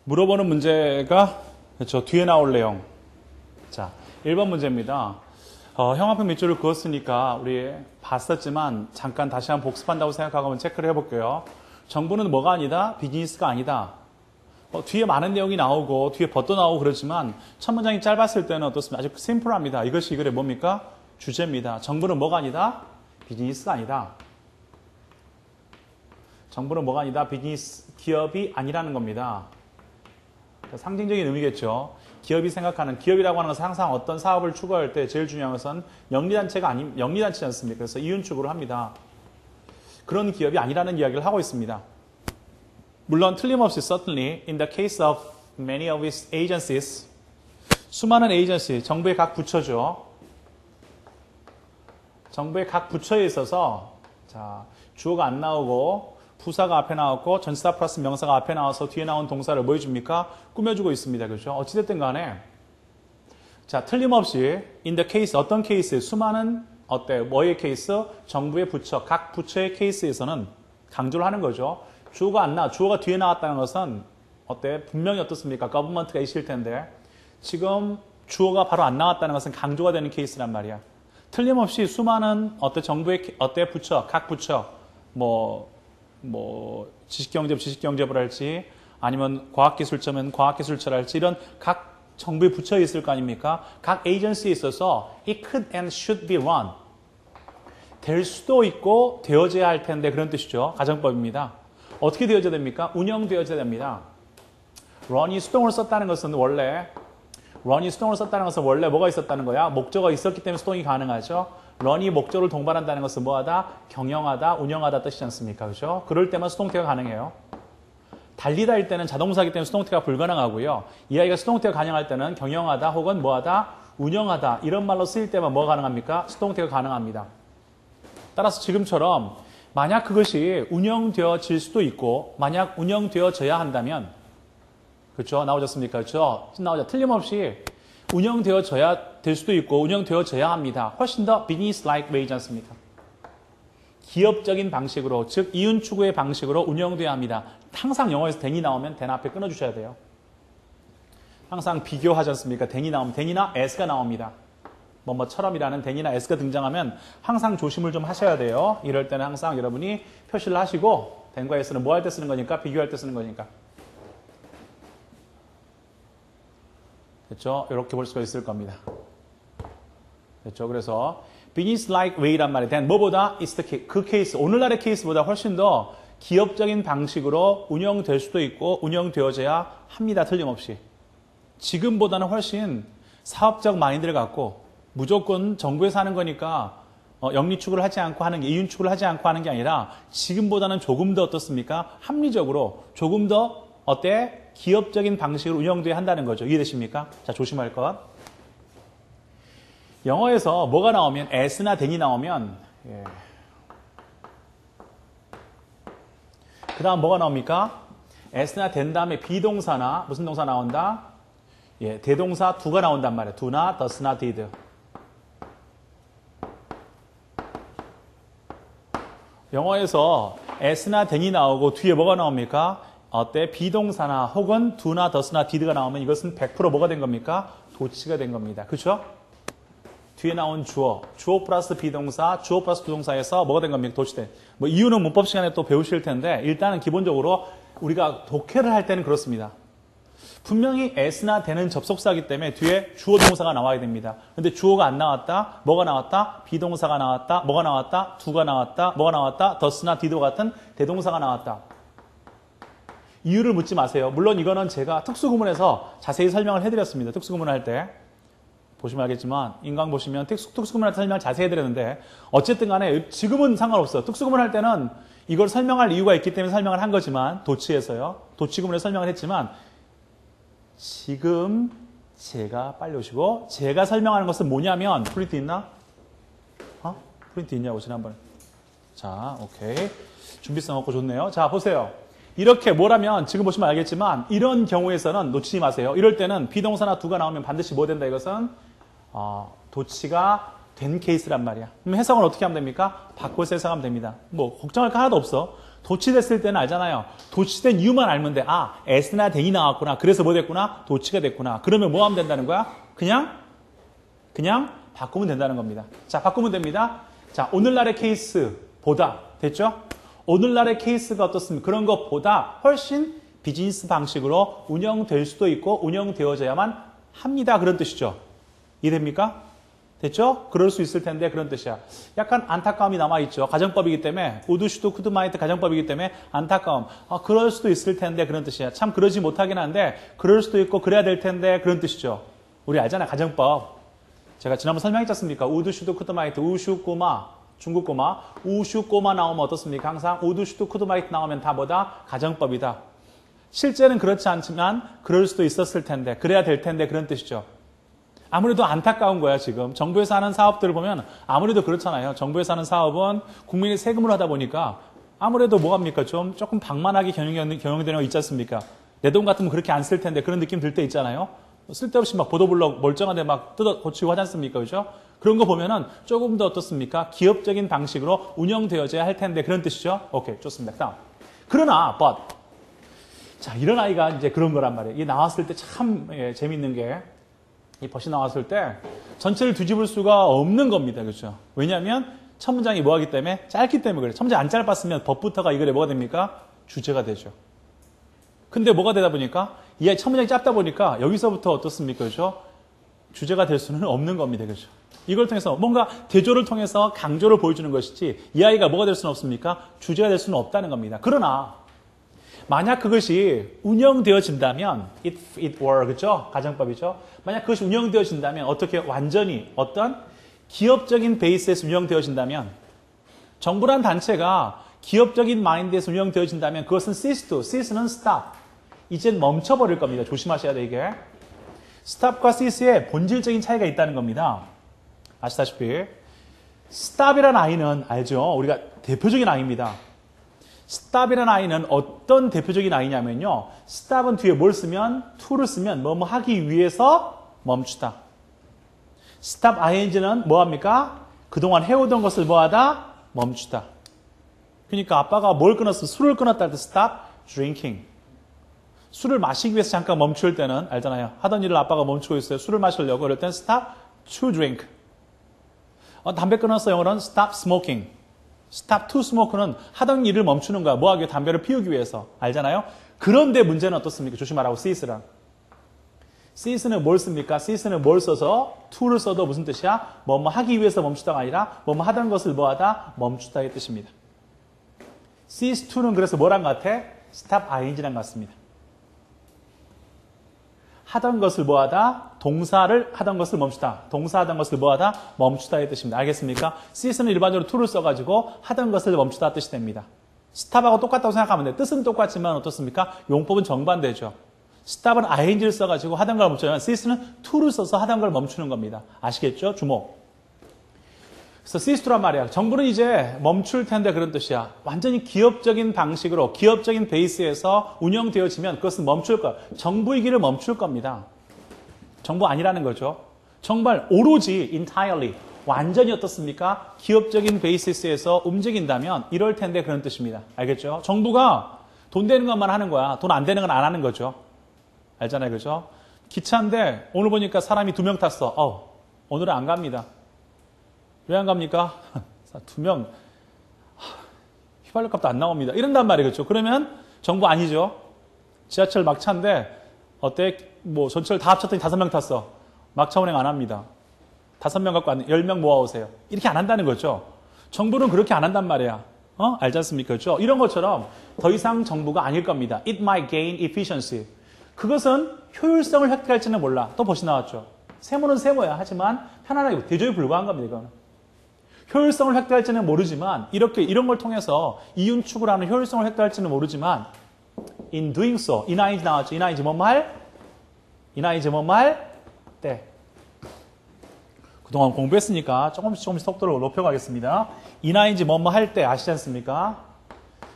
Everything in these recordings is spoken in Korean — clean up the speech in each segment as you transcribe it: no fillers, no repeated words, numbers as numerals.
물어보는 문제가 그렇죠. 뒤에 나올 내용. 자, 1번 문제입니다. 형광펜 밑줄을 그었으니까 우리 봤었지만 잠깐 다시 한번 복습한다고 생각하고 한번 체크를 해볼게요. 정부는 뭐가 아니다? 비즈니스가 아니다. 뒤에 많은 내용이 나오고 뒤에 벗도 나오고 그러지만 첫 문장이 짧았을 때는 어떻습니까? 아주 심플합니다. 이것이 이 글의 뭡니까? 주제입니다. 정부는 뭐가 아니다? 비즈니스가 아니다. 정부는 뭐가 아니다? 비즈니스, 기업이 아니라는 겁니다. 상징적인 의미겠죠. 기업이 생각하는, 기업이라고 하는 것은 항상 어떤 사업을 추구할 때 제일 중요한 것은 영리단체지 않습니까? 그래서 이윤축으로 합니다. 그런 기업이 아니라는 이야기를 하고 있습니다. 물론 틀림없이 certainly in the case of many of its agencies 수많은 에이전시, 정부의 각 부처죠. 정부의 각 부처에 있어서 자, 주어가 안 나오고 부사가 앞에 나왔고 전치사 플러스 명사가 앞에 나와서 뒤에 나온 동사를 뭐 해줍니까? 꾸며주고 있습니다. 그렇죠? 어찌됐든 간에 자, 틀림없이 in the case, 어떤 케이스에 수많은 뭐의 케이스? 정부의 부처, 각 부처의 케이스에서는 강조를 하는 거죠. 주어가 뒤에 나왔다는 것은 분명히 어떻습니까? government가 있을 텐데 지금 주어가 바로 안 나왔다는 것은 강조가 되는 케이스란 말이야. 틀림없이 수많은 정부의 부처, 각 부처, 지식경제부 할지 아니면 과학기술처면 과학기술처를 할지 이런 각 정부의 부처에 있을 거 아닙니까? 각 에이전시에 있어서 it could and should be run. 될 수도 있고 되어져야 할 텐데 그런 뜻이죠. 가정법입니다. 어떻게 되어져야 됩니까? 운영되어져야 됩니다. run이 수동을 썼다는 것은 원래 뭐가 있었다는 거야? 목적어가 있었기 때문에 수동이 가능하죠. run이 목적을 동반한다는 것은 뭐하다? 경영하다, 운영하다 뜻이지 않습니까? 그죠? 그럴 때만 수동태가 가능해요. 달리다일 때는 자동사이기 때문에 수동태가 불가능하고요. 이 아이가 수동태가 가능할 때는 경영하다 혹은 뭐하다? 운영하다 이런 말로 쓰일 때만 뭐가 가능합니까? 수동태가 가능합니다. 따라서 지금처럼 만약 그것이 운영되어질 수도 있고 만약 운영되어져야 한다면 그렇죠? 나오셨습니까? 그렇죠? 나오죠. 틀림없이 운영되어져야 될 수도 있고 운영되어져야 합니다. 훨씬 더 business-like way지 않습니까? 기업적인 방식으로 즉 이윤 추구의 방식으로 운영돼야 합니다. 항상 영어에서 than이 나오면 than 앞에 끊어주셔야 돼요. 항상 비교하지 않습니까? than이 나오면 than이나 as가 나옵니다. 뭐처럼이라는 than이나 as가 등장하면 항상 조심을 좀 하셔야 돼요. 이럴 때는 항상 여러분이 표시를 하시고 than과 as는 뭐 할 때 쓰는 거니까? 비교할 때 쓰는 거니까. 그렇죠? 이렇게 볼 수가 있을 겁니다. 그렇죠? 그래서 business-like way란 말이 된 뭐보다 그 케이스, 오늘날의 케이스보다 훨씬 더 기업적인 방식으로 운영될 수도 있고 운영되어져야 합니다. 틀림없이. 지금보다는 훨씬 사업적 마인드를 갖고 무조건 정부에서 하는 거니까 영리 추구를 하지 않고 하는 게 이윤 추구를 하지 않고 하는 게 아니라 지금보다는 조금 더 어떻습니까? 합리적으로 조금 더 기업적인 방식으로 운영돼야 한다는 거죠. 이해되십니까? 자, 조심할 것. 영어에서 뭐가 나오면 as나 than이 나오면 그 다음 뭐가 나옵니까? as나 than 다음에 비동사나 무슨 동사 나온다? 대동사 do가 나온단 말이에요. do나 does나 did. 영어에서 as나 than이 나오고 뒤에 뭐가 나옵니까? 비동사나 혹은 do나 does나 did가 나오면 이것은 100% 뭐가 된 겁니까? 도치가 된 겁니다. 그렇죠? 뒤에 나온 주어 플러스 비동사, 주어 플러스 부동사에서 뭐가 된 겁니까? 도치된. 이유는 문법 시간에 또 배우실 텐데 일단은 기본적으로 우리가 독해를 할 때는 그렇습니다. 분명히 as나 then은 접속사이기 때문에 뒤에 주어 동사가 나와야 됩니다. 근데 주어가 안 나왔다. 뭐가 나왔다? 비동사가 나왔다. 뭐가 나왔다? do가 나왔다. 뭐가 나왔다? does나 did 같은 대동사가 나왔다. 이유를 묻지 마세요. 물론 이거는 제가 특수구문에서 자세히 설명을 해드렸습니다. 특수구문 할 때. 보시면 알겠지만 인강 보시면 특수구문 할 때 설명을 자세히 해드렸는데 어쨌든 간에 지금은 상관없어요. 특수구문 할 때는 이걸 설명할 이유가 있기 때문에 설명을 한 거지만 도치에서요. 도치구문에서 설명을 했지만 지금 제가 빨리 오시고 제가 설명하는 것은 뭐냐면 프린트 있나? 프린트 있냐고 지난번에. 자, 오케이. 준비성 없고 좋네요. 자, 보세요. 이렇게 뭐라면 지금 보시면 알겠지만 이런 경우에서는 놓치지 마세요. 이럴 때는 비동사나 do가 나오면 반드시 뭐 된다 이것은 도치가 된 케이스란 말이야. 그럼 해석은 어떻게 하면 됩니까? 바꿔서 해석하면 됩니다. 걱정할 거 하나도 없어. 도치됐을 때는 알잖아요. 도치된 이유만 알면 돼. 아, s나 then이 나왔구나. 그래서 뭐 됐구나? 도치가 됐구나. 그러면 뭐 하면 된다는 거야? 그냥 바꾸면 된다는 겁니다. 자, 바꾸면 됩니다. 자, 오늘날의 케이스보다 됐죠? 오늘날의 케이스가 어떻습니까? 그런 것보다 훨씬 비즈니스 방식으로 운영될 수도 있고 운영되어져야만 합니다. 그런 뜻이죠. 이해됩니까? 됐죠? 그럴 수 있을 텐데 그런 뜻이야. 약간 안타까움이 남아있죠. 가정법이기 때문에 우드, 슈드, 쿠드, 마이트 가정법이기 때문에 안타까움. 그럴 수도 있을 텐데 그런 뜻이야. 참 그러지 못하긴 한데 그럴 수도 있고 그래야 될 텐데 그런 뜻이죠. 우리 알잖아요. 가정법. 제가 지난번 설명했지 않습니까? 우드, 슈드, 쿠드, 마이트, 우슈, 꼬마, 중국 꼬마, 우슈, 꼬마 나오면 어떻습니까? 항상 우드, 슈드, 쿠드, 마이트 나오면 다 뭐다? 가정법이다. 실제는 그렇지 않지만 그럴 수도 있었을 텐데 그래야 될 텐데 그런 뜻이죠. 아무래도 안타까운 거야 지금. 정부에서 하는 사업들을 보면 아무래도 그렇잖아요. 정부에서 하는 사업은 국민의 세금으로 하다 보니까 아무래도 뭐합니까? 조금 방만하게 경영되는 거 있지 않습니까? 내 돈 같으면 그렇게 안 쓸 텐데 그런 느낌 들 때 있잖아요. 쓸데없이 막 보도블럭 멀쩡한데 막 뜯어 고치고 하지 않습니까? 그죠? 그런 거 보면은 조금 더 어떻습니까? 기업적인 방식으로 운영되어져야 할 텐데 그런 뜻이죠? 오케이, 좋습니다. 다음. 그러나, but. 자, 이런 아이가 이제 그런 거란 말이에요. 이게 나왔을 때 참 재밌는 게 이 벗이 나왔을 때 전체를 뒤집을 수가 없는 겁니다. 그렇죠? 왜냐하면 첫 문장이 뭐하기 때문에? 짧기 때문에 그래요. 첫 문장 안 짧았으면 법부터가 이 글에 뭐가 됩니까? 주제가 되죠. 근데 뭐가 되다 보니까 이 아이 첫 문장이 짧다 보니까 여기서부터 어떻습니까? 그렇죠? 주제가 될 수는 없는 겁니다. 그렇죠? 이걸 통해서 뭔가 대조를 통해서 강조를 보여주는 것이지 이 아이가 뭐가 될 수는 없습니까? 주제가 될 수는 없다는 겁니다. 그러나 만약 그것이 운영되어진다면 it were, 그죠? 가정법이죠? 만약 그것이 운영되어진다면 어떻게 완전히 어떤 기업적인 베이스에서 운영되어진다면 정부란 단체가 기업적인 마인드에서 운영되어진다면 그것은 cease to, cease는 stop. 이젠 멈춰버릴 겁니다. 조심하셔야 돼 이게. stop과 cease의 본질적인 차이가 있다는 겁니다. 아시다시피 stop이라는 아이는 알죠? 우리가 대표적인 아이입니다. stop이라는 아이는 어떤 대표적인 아이냐면요. stop은 뒤에 뭘 쓰면? to를 쓰면 뭐뭐 하기 위해서 멈추다. stop ing는 뭐합니까? 그동안 해오던 것을 뭐하다? 멈추다. 그러니까 아빠가 뭘 끊었어? 술을 끊었다 할 때 stop drinking. 술을 마시기 위해서 잠깐 멈출 때는 알잖아요. 하던 일을 아빠가 멈추고 있어요. 술을 마시려고 그럴 때는 stop to drink. 담배 끊었어 영어로는 stop smoking. stop to smoke는 하던 일을 멈추는 거야. 뭐하기 위해? 담배를 피우기 위해서. 알잖아요? 그런데 문제는 어떻습니까? 조심하라고 cease랑. cease는 뭘 씁니까? cease는 뭘 써서 to를 써도 무슨 뜻이야? 뭐뭐 하기 위해서 멈추다가 아니라 뭐뭐 하던 것을 뭐하다? 멈추다의 뜻입니다. cease to는 그래서 뭐랑 같아? stop ing랑 같습니다. 하던 것을 뭐하다? 동사를 하던 것을 멈추다. 동사 하던 것을 뭐하다? 멈추다의 뜻입니다. 알겠습니까? cease는 일반적으로 to를 써가지고 하던 것을 멈추다 뜻이 됩니다. stop하고 똑같다고 생각하면 돼요. 뜻은 똑같지만 어떻습니까? 용법은 정반대죠. stop은 ing를 써가지고 하던 걸 멈추면 cease는 to를 써서 하던 걸 멈추는 겁니다. 아시겠죠? 주목. 그래서 cease to란 말이야. 정부는 이제 멈출 텐데 그런 뜻이야. 완전히 기업적인 방식으로 기업적인 베이스에서 운영되어지면 그것은 멈출 거야. 정부이기를 멈출 겁니다. 정부 아니라는 거죠. 정말 오로지 entirely 완전히 어떻습니까? 기업적인 베이스에서 움직인다면 이럴 텐데 그런 뜻입니다. 알겠죠? 정부가 돈 되는 것만 하는 거야. 돈 안 되는 건 안 하는 거죠. 알잖아요. 그죠? 기차인데 오늘 보니까 사람이 2명 탔어. 오늘은 안 갑니다. 왜 안 갑니까? 2명 휘발유 값도 안 나옵니다. 이런단 말이에요. 그렇죠? 그러면 정부 아니죠. 지하철 막차인데 어때? 뭐 전철 다 합쳤더니 5명 탔어. 막차 운행 안 합니다. 5명 갖고 10명 모아오세요. 이렇게 안 한다는 거죠. 정부는 그렇게 안 한단 말이야. 알지 않습니까? 그렇죠? 이런 것처럼 더 이상 정부가 아닐 겁니다. It might gain efficiency. 그것은 효율성을 획득할지는 몰라. 또 벗이 나왔죠. 세모는 세모야. 하지만 편안하게 대조에 불과한 겁니다. 이거는. 효율성을 획득할지는 모르지만 이런 걸 통해서 이윤 추구라는 효율성을 획득할지는 모르지만 in doing so, ing 나왔죠. ing 뭐뭐 할? ing 뭐뭐 할? 때. 그동안 공부했으니까 조금씩 속도를 높여가겠습니다. ing 뭐뭐 할 때 아시지 않습니까?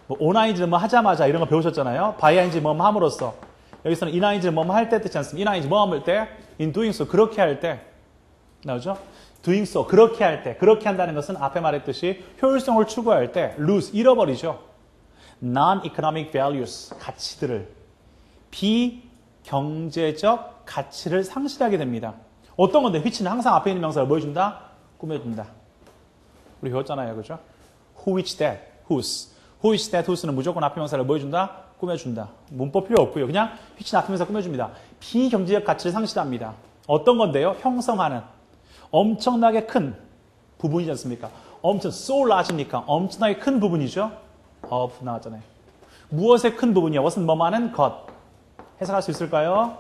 뭐 oning는 뭐 하자마자 이런 거 배우셨잖아요. bying 뭐뭐 함으로써. 여기서는 ining는 뭐뭐 할 때 뜻이 않습니다. ing 뭐 할 때? in doing so, 그렇게 할 때. 나오죠? doing so, 그렇게 할 때. 그렇게 한다는 것은 앞에 말했듯이 효율성을 추구할 때 lose, 잃어버리죠. non-economic values, 가치들을, 비경제적 가치를 상실하게 됩니다. 어떤 건데? which는 항상 앞에 있는 명사를 뭐 해준다? 꾸며준다. 우리 배웠잖아요. 그죠? who, which, that, whose. who, which, that, whose는 무조건 앞에 명사를 뭐 해준다? 꾸며준다. 문법 필요 없고요. 그냥 which는 앞에 명사 꾸며줍니다. 비경제적 가치를 상실합니다. 어떤 건데요? 형성하는 엄청나게 큰 부분이지 않습니까? 엄청 so large니까 엄청나게 큰 부분이죠. of 나왔잖아요. 무엇의 큰 부분이야? 무엇은 뭐만한 것. 해석할 수 있을까요?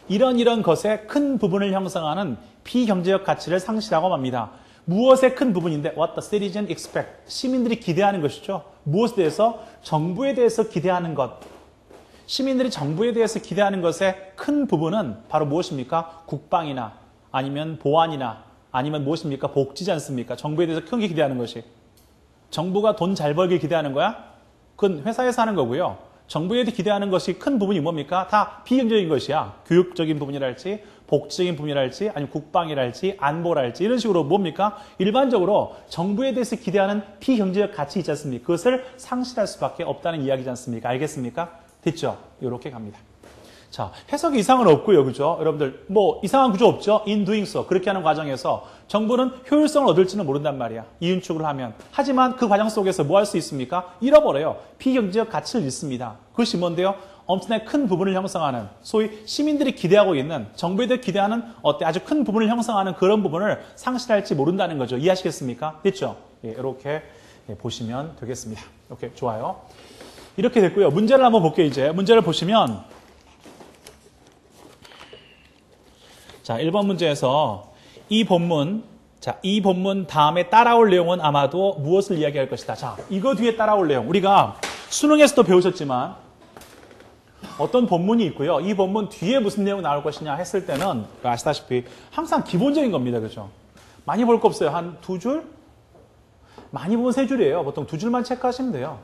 이런 것의 큰 부분을 형성하는 비경제적 가치를 상실하고 맙니다. 무엇의 큰 부분인데 what the citizen expect. 시민들이 기대하는 것이죠. 무엇에 대해서? 정부에 대해서 기대하는 것. 시민들이 정부에 대해서 기대하는 것의 큰 부분은 바로 무엇입니까? 국방이나 아니면 보안이나 아니면 무엇입니까? 복지지 않습니까? 정부에 대해서 큰 게 기대하는 것이. 정부가 돈 잘 벌길 기대하는 거야? 그건 회사에서 하는 거고요. 정부에 기대하는 것이 큰 부분이 뭡니까? 다 비경제적인 것이야. 교육적인 부분이랄지, 복지적인 부분이랄지, 아니면 국방이랄지, 안보랄지 이런 식으로 뭡니까? 일반적으로 정부에 대해서 기대하는 비경제적 가치 있지 않습니까? 그것을 상실할 수밖에 없다는 이야기지 않습니까? 알겠습니까? 됐죠? 이렇게 갑니다. 자, 해석에 이상은 없고요. 그죠? 여러분들 뭐 이상한 구조 없죠? in doing so. 그렇게 하는 과정에서 정부는 효율성을 얻을지는 모른단 말이야. 이윤축을 하면. 하지만 그 과정 속에서 뭐 할 수 있습니까? 잃어버려요. 비경제적 가치를 잃습니다. 그것이 뭔데요? 엄청나게 큰 부분을 형성하는, 소위 시민들이 기대하고 있는, 정부에 대해 기대하는 아주 큰 부분을 형성하는 그런 부분을 상실할지 모른다는 거죠. 이해하시겠습니까? 됐죠? 예, 이렇게 보시면 되겠습니다. 이렇게 좋아요. 이렇게 됐고요. 문제를 한번 볼게요. 이제 문제를 보시면 자, 1번 문제에서 이 본문 다음에 따라올 내용은 아마도 무엇을 이야기할 것이다. 자, 이거 뒤에 따라올 내용. 우리가 수능에서도 배우셨지만 어떤 본문이 있고요. 이 본문 뒤에 무슨 내용 나올 것이냐 했을 때는 아시다시피 항상 기본적인 겁니다. 그죠? 많이 볼 거 없어요. 한 두 줄? 많이 보면 세 줄이에요. 보통 두 줄만 체크하시면 돼요.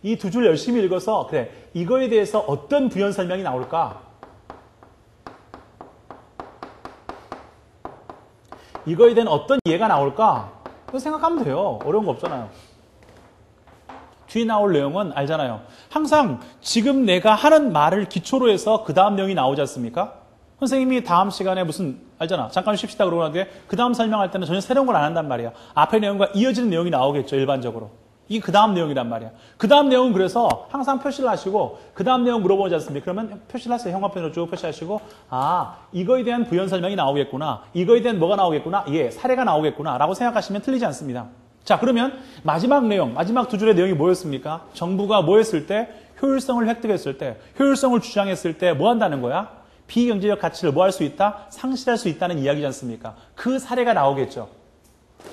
이 두 줄 열심히 읽어서 그래, 이거에 대해서 어떤 부연 설명이 나올까? 이거에 대한 어떤 이해가 나올까? 그거 생각하면 돼요. 어려운 거 없잖아요. 뒤에 나올 내용은 알잖아요. 항상 지금 내가 하는 말을 기초로 해서 그 다음 내용이 나오지 않습니까? 선생님이 다음 시간에 무슨 알잖아. 잠깐 쉽시다 그러고 나는데 그 다음 설명할 때는 전혀 새로운 걸 안 한단 말이야. 앞의 내용과 이어지는 내용이 나오겠죠. 일반적으로. 이게 그 다음 내용이란 말이야. 그 다음 내용은 그래서 항상 표시를 하시고 그 다음 내용 물어보지 않습니까? 그러면 표시를 하세요. 형광펜으로 쭉 표시하시고 이거에 대한 부연 설명이 나오겠구나. 이거에 대한 뭐가 나오겠구나. 예, 사례가 나오겠구나. 라고 생각하시면 틀리지 않습니다. 자, 그러면 마지막 내용, 마지막 두 줄의 내용이 뭐였습니까? 정부가 뭐 했을 때? 효율성을 획득했을 때, 효율성을 주장했을 때 뭐 한다는 거야? 비경제적 가치를 뭐 할 수 있다? 상실할 수 있다는 이야기지 않습니까? 그 사례가 나오겠죠.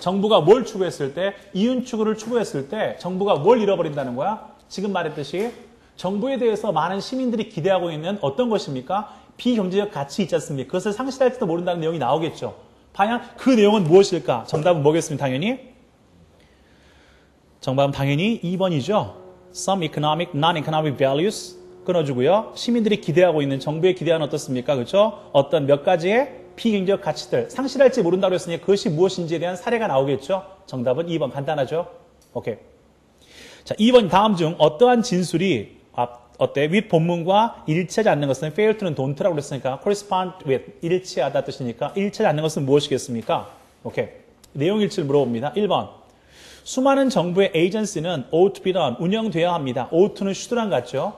정부가 뭘 추구했을 때, 이윤추구를 추구했을 때 정부가 뭘 잃어버린다는 거야? 지금 말했듯이 정부에 대해서 많은 시민들이 기대하고 있는 어떤 것입니까? 비경제적 가치 있지 않습니까? 그것을 상실할지도 모른다는 내용이 나오겠죠. 과연 그 내용은 무엇일까? 정답은 뭐겠습니까? 정답은 당연히 2번이죠. Some economic, non-economic values 끊어주고요. 시민들이 기대하고 있는 정부에 기대하는 어떻습니까? 그렇죠? 어떤 몇 가지의 비경제적 가치들 상실할지 모른다고 했으니 그것이 무엇인지에 대한 사례가 나오겠죠. 정답은 2번 간단하죠. 오케이. 자, 2번 다음 중 어떠한 진술이 윗 본문과 일치하지 않는 것은 fail to는 don't라고 그랬으니까 correspond with 일치하다 뜻이니까 일치하지 않는 것은 무엇이겠습니까? 오케이. 내용 일치를 물어봅니다. 1번 수많은 정부의 에이전시는 ought to be done 운영되어야 합니다. ought to는 should랑 같죠.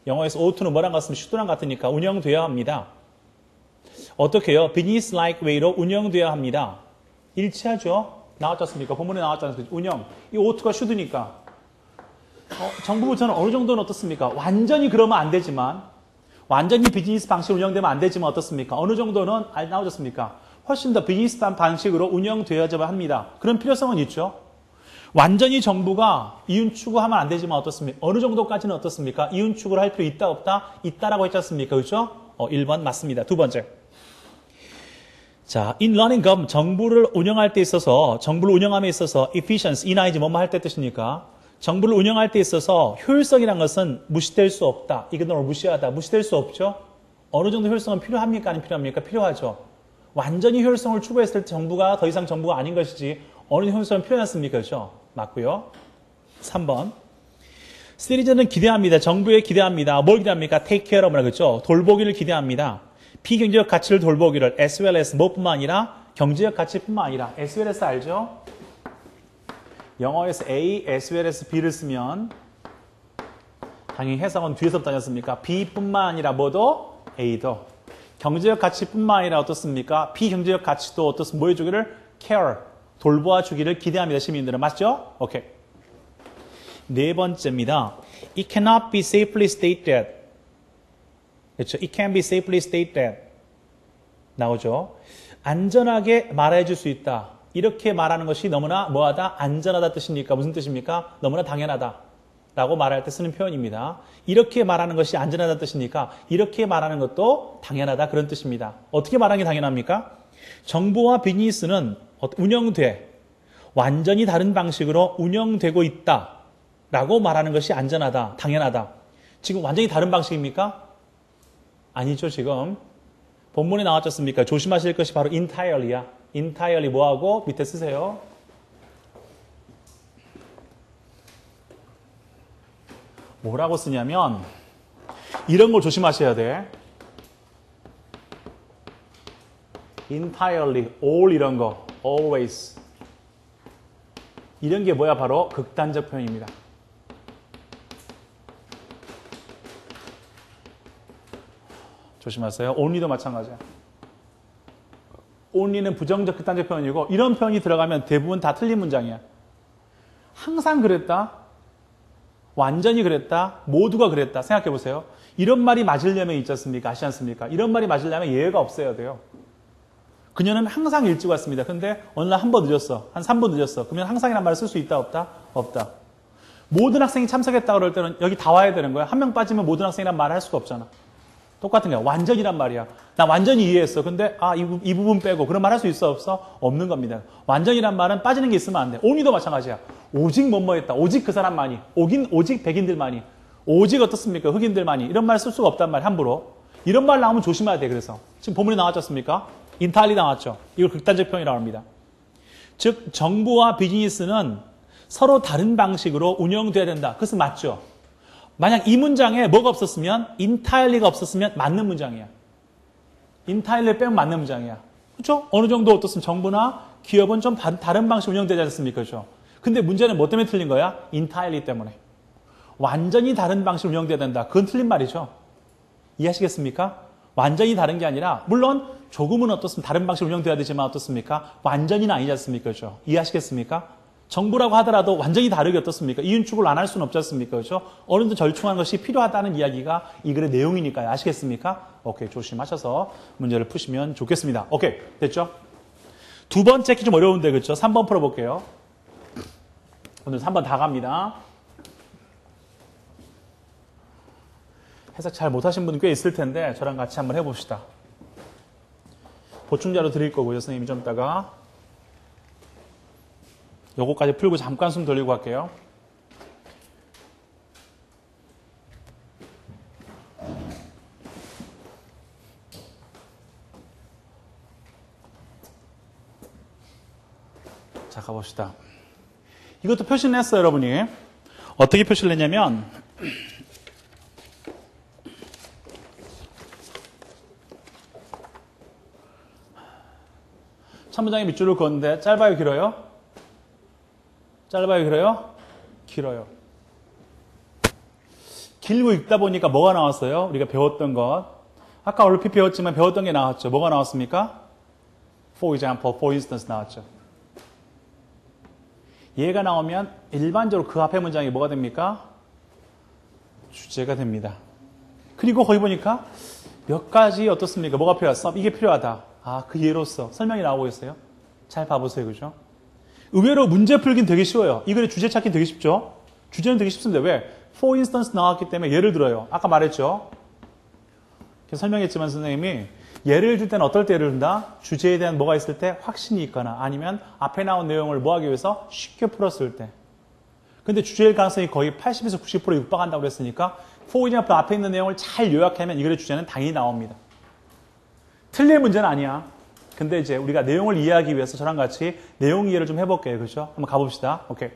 영어에서 ought to는 뭐랑 같으면 should랑 같으니까 운영되어야 합니다. 어떻게 해요? business-like way로 운영되어야 합니다. 일치하죠? 나왔지 않습니까? 본문에 나왔지 않습니까? 운영. 이 ought-가 should니까. 정부 부처는 어느 정도는 어떻습니까? 완전히 그러면 안 되지만, 완전히 비즈니스 방식으로 운영되면 안 되지만 어떻습니까? 어느 정도는 나오셨습니까? 훨씬 더 비즈니스 방식으로 운영되어야만 합니다. 그런 필요성은 있죠. 완전히 정부가 이윤 추구하면 안 되지만 어떻습니까? 어느 정도까지는 어떻습니까? 이윤 추구를 할 필요 있다 없다? 있다라고 했지 않습니까? 그렇죠? 1번 맞습니다. 두 번째. 자, in running government, 정부를 운영할 때 있어서, 정부를 운영함에 있어서 efficiency, 이나이지 뭐뭐 할 때 뜻이니까 정부를 운영할 때 있어서 효율성이라는 것은 무시될 수 없다. 이거는 무시하다. 무시될 수 없죠? 어느 정도 효율성은 필요합니까? 아니면 필요합니까? 필요하죠. 완전히 효율성을 추구했을 때 정부가 더 이상 정부가 아닌 것이지 어느 정도 효율성은 필요하지 않습니까? 그렇죠? 맞고요. 3번. 시리즈는 기대합니다. 정부에 기대합니다. 뭘 기대합니까? take care of라 그랬죠. 돌보기를 기대합니다. 비경제적 가치를 돌보기를 as well as 뭐뿐만 아니라 경제적 가치뿐만 아니라 as well as 알죠? 영어에서 A, as well as B를 쓰면 당연히 해석은 뒤에서부터 아니었습니까? B뿐만 아니라 뭐도? A도. 경제적 가치뿐만 아니라 어떻습니까? 비경제적 가치도 어떻습니까? 뭐 해주기를? care, 돌보아 주기를 기대합니다. 시민들은. 맞죠? 오케이. 네 번째입니다. It cannot be safely stated. 그렇죠? It can be safely stated. 나오죠? 안전하게 말해줄 수 있다. 이렇게 말하는 것이 너무나 뭐하다? 안전하다 뜻입니까? 무슨 뜻입니까? 너무나 당연하다. 라고 말할 때 쓰는 표현입니다. 이렇게 말하는 것이 안전하다 뜻이니까 이렇게 말하는 것도 당연하다 그런 뜻입니다. 어떻게 말하는 게 당연합니까? 정부와 비즈니스는 운영돼 완전히 다른 방식으로 운영되고 있다 라고 말하는 것이 안전하다, 당연하다. 지금 완전히 다른 방식입니까? 아니죠. 지금 본문에 나왔지 않습니까? 조심하실 것이 바로 entirely야. entirely 뭐하고 밑에 쓰세요. 뭐라고 쓰냐면 이런 걸 조심하셔야 돼. entirely, all 이런 거, always 이런 게 뭐야? 바로 극단적 표현입니다. 조심하세요. only도 마찬가지야. only는 부정적 극단적 표현이고 이런 표현이 들어가면 대부분 다 틀린 문장이야. 항상 그랬다. 완전히 그랬다. 모두가 그랬다. 생각해 보세요. 이런 말이 맞으려면 있지 않습니까? 아시지 않습니까? 이런 말이 맞으려면 예외가 없어야 돼요. 그녀는 항상 일찍 왔습니다. 근데 어느 날 한 번 늦었어. 한 3분 늦었어. 그러면 항상이란 말을 쓸 수 있다 없다? 없다. 모든 학생이 참석했다 그럴 때는 여기 다 와야 되는 거야. 한 명 빠지면 모든 학생이란 말을 할 수가 없잖아. 똑같은 거야. 완전이란 말이야. 나 완전히 이해했어. 근데 이 부분 빼고 그런 말 할 수 있어 없어? 없는 겁니다. 완전이란 말은 빠지는 게 있으면 안 돼. only도 마찬가지야. 오직 뭐뭐했다. 오직 그 사람만이. 오직 백인들만이. 오직 어떻습니까? 흑인들만이. 이런 말 쓸 수가 없단 말이야. 함부로. 이런 말 나오면 조심해야 돼. 그래서 지금 본문에 나왔지 않습니까? entirely 나왔죠. 이걸 극단적 표현이라고 합니다. 즉 정부와 비즈니스는 서로 다른 방식으로 운영돼야 된다. 그것은 맞죠. 만약 이 문장에 뭐가 없었으면 entirely가 없었으면 맞는 문장이야. entirely 빼면 맞는 문장이야. 그렇죠? 어느 정도 어떻습니까? 정부나 기업은 좀 다른 방식으로 운영되지 않습니까? 그렇죠? 근데 문제는 뭐 때문에 틀린 거야? entirely 때문에. 완전히 다른 방식으로 운영돼야 된다. 그건 틀린 말이죠. 이해하시겠습니까? 완전히 다른 게 아니라 물론 조금은 어떻습니까? 다른 방식으로 운영돼야 되지만 어떻습니까? 완전히는 아니지 않습니까? 그렇죠? 이해하시겠습니까? 정부라고 하더라도 완전히 다르게 어떻습니까? 이윤축을 안 할 수는 없지 않습니까? 그렇죠? 어느 정도 절충한 것이 필요하다는 이야기가 이 글의 내용이니까요. 아시겠습니까? 오케이, 조심하셔서 문제를 푸시면 좋겠습니다. 오케이, 됐죠? 두 번째 게 좀 어려운데, 그렇죠? 3번 풀어볼게요. 오늘 3번 다 갑니다. 해석 잘 못하신 분 꽤 있을 텐데 저랑 같이 한번 해봅시다. 보충자료 드릴 거고요. 선생님이 좀 이따가 요거까지 풀고 잠깐 숨 돌리고 갈게요. 자, 가봅시다. 이것도 표시를 냈어요, 여러분이. 어떻게 표시를 냈냐면 첫 문장에 밑줄을 그었는데 짧아요, 길어요? 짧아요, 길어요? 길어요. 길고 읽다 보니까 뭐가 나왔어요? 우리가 배웠던 것. 아까 얼핏 배웠지만 배웠던 게 나왔죠. 뭐가 나왔습니까? For example, for instance 나왔죠. 얘가 나오면 일반적으로 그 앞에 문장이 뭐가 됩니까? 주제가 됩니다. 그리고 거기 보니까 몇 가지 어떻습니까? 뭐가 필요하다? 이게 필요하다. 그 예로서 설명이 나오고 있어요. 잘 봐보세요. 그죠? 의외로 문제 풀긴 되게 쉬워요. 이 글의 주제 찾긴 되게 쉽죠? 주제는 되게 쉽습니다. 왜? For instance 나왔기 때문에 예를 들어요. 아까 말했죠? 설명했지만 선생님이 예를 줄 때는 어떨 때 예를 든다? 주제에 대한 뭐가 있을 때 확신이 있거나 아니면 앞에 나온 내용을 뭐 하기 위해서 쉽게 풀었을 때. 근데 주제일 가능성이 거의 80에서 90% 육박한다고 그랬으니까 for example 앞에 있는 내용을 잘 요약하면 이 글의 주제는 당연히 나옵니다. 틀릴 문제는 아니야. 근데 이제 우리가 내용을 이해하기 위해서 저랑 같이 내용 이해를 좀 해볼게요. 그렇죠? 한번 가봅시다. 오케이.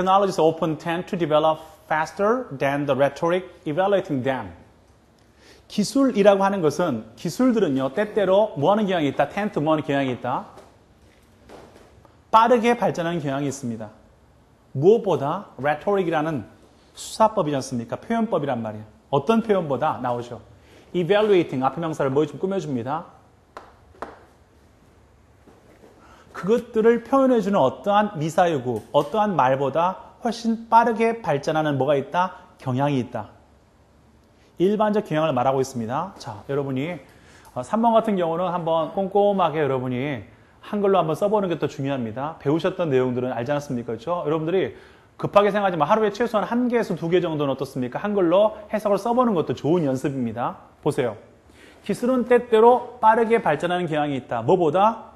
technologies often tend to develop faster than the rhetoric evaluating them. 기술이라고 하는 것은 기술들은요 때때로 뭐하는 경향이 있다. tend to 뭐하는 경향이 있다. 빠르게 발전하는 경향이 있습니다. 무엇보다 rhetoric이라는 수사법이지 않습니까? 표현법이란 말이에요. 어떤 표현보다 나오죠. evaluating 앞에 명사를 뭐 좀 꾸며줍니다. 그것들을 표현해주는 어떠한 미사여구, 어떠한 말보다 훨씬 빠르게 발전하는 뭐가 있다? 경향이 있다. 일반적 경향을 말하고 있습니다. 자, 여러분이 3번 같은 경우는 한번 꼼꼼하게 여러분이 한글로 한번 써보는 게 더 중요합니다. 배우셨던 내용들은 알지 않았습니까? 그렇죠? 여러분들이 급하게 생각하지 마. 하루에 최소한 1개에서 2개 정도는 어떻습니까? 한글로 해석을 써보는 것도 좋은 연습입니다. 보세요. 기술은 때때로 빠르게 발전하는 경향이 있다. 뭐보다?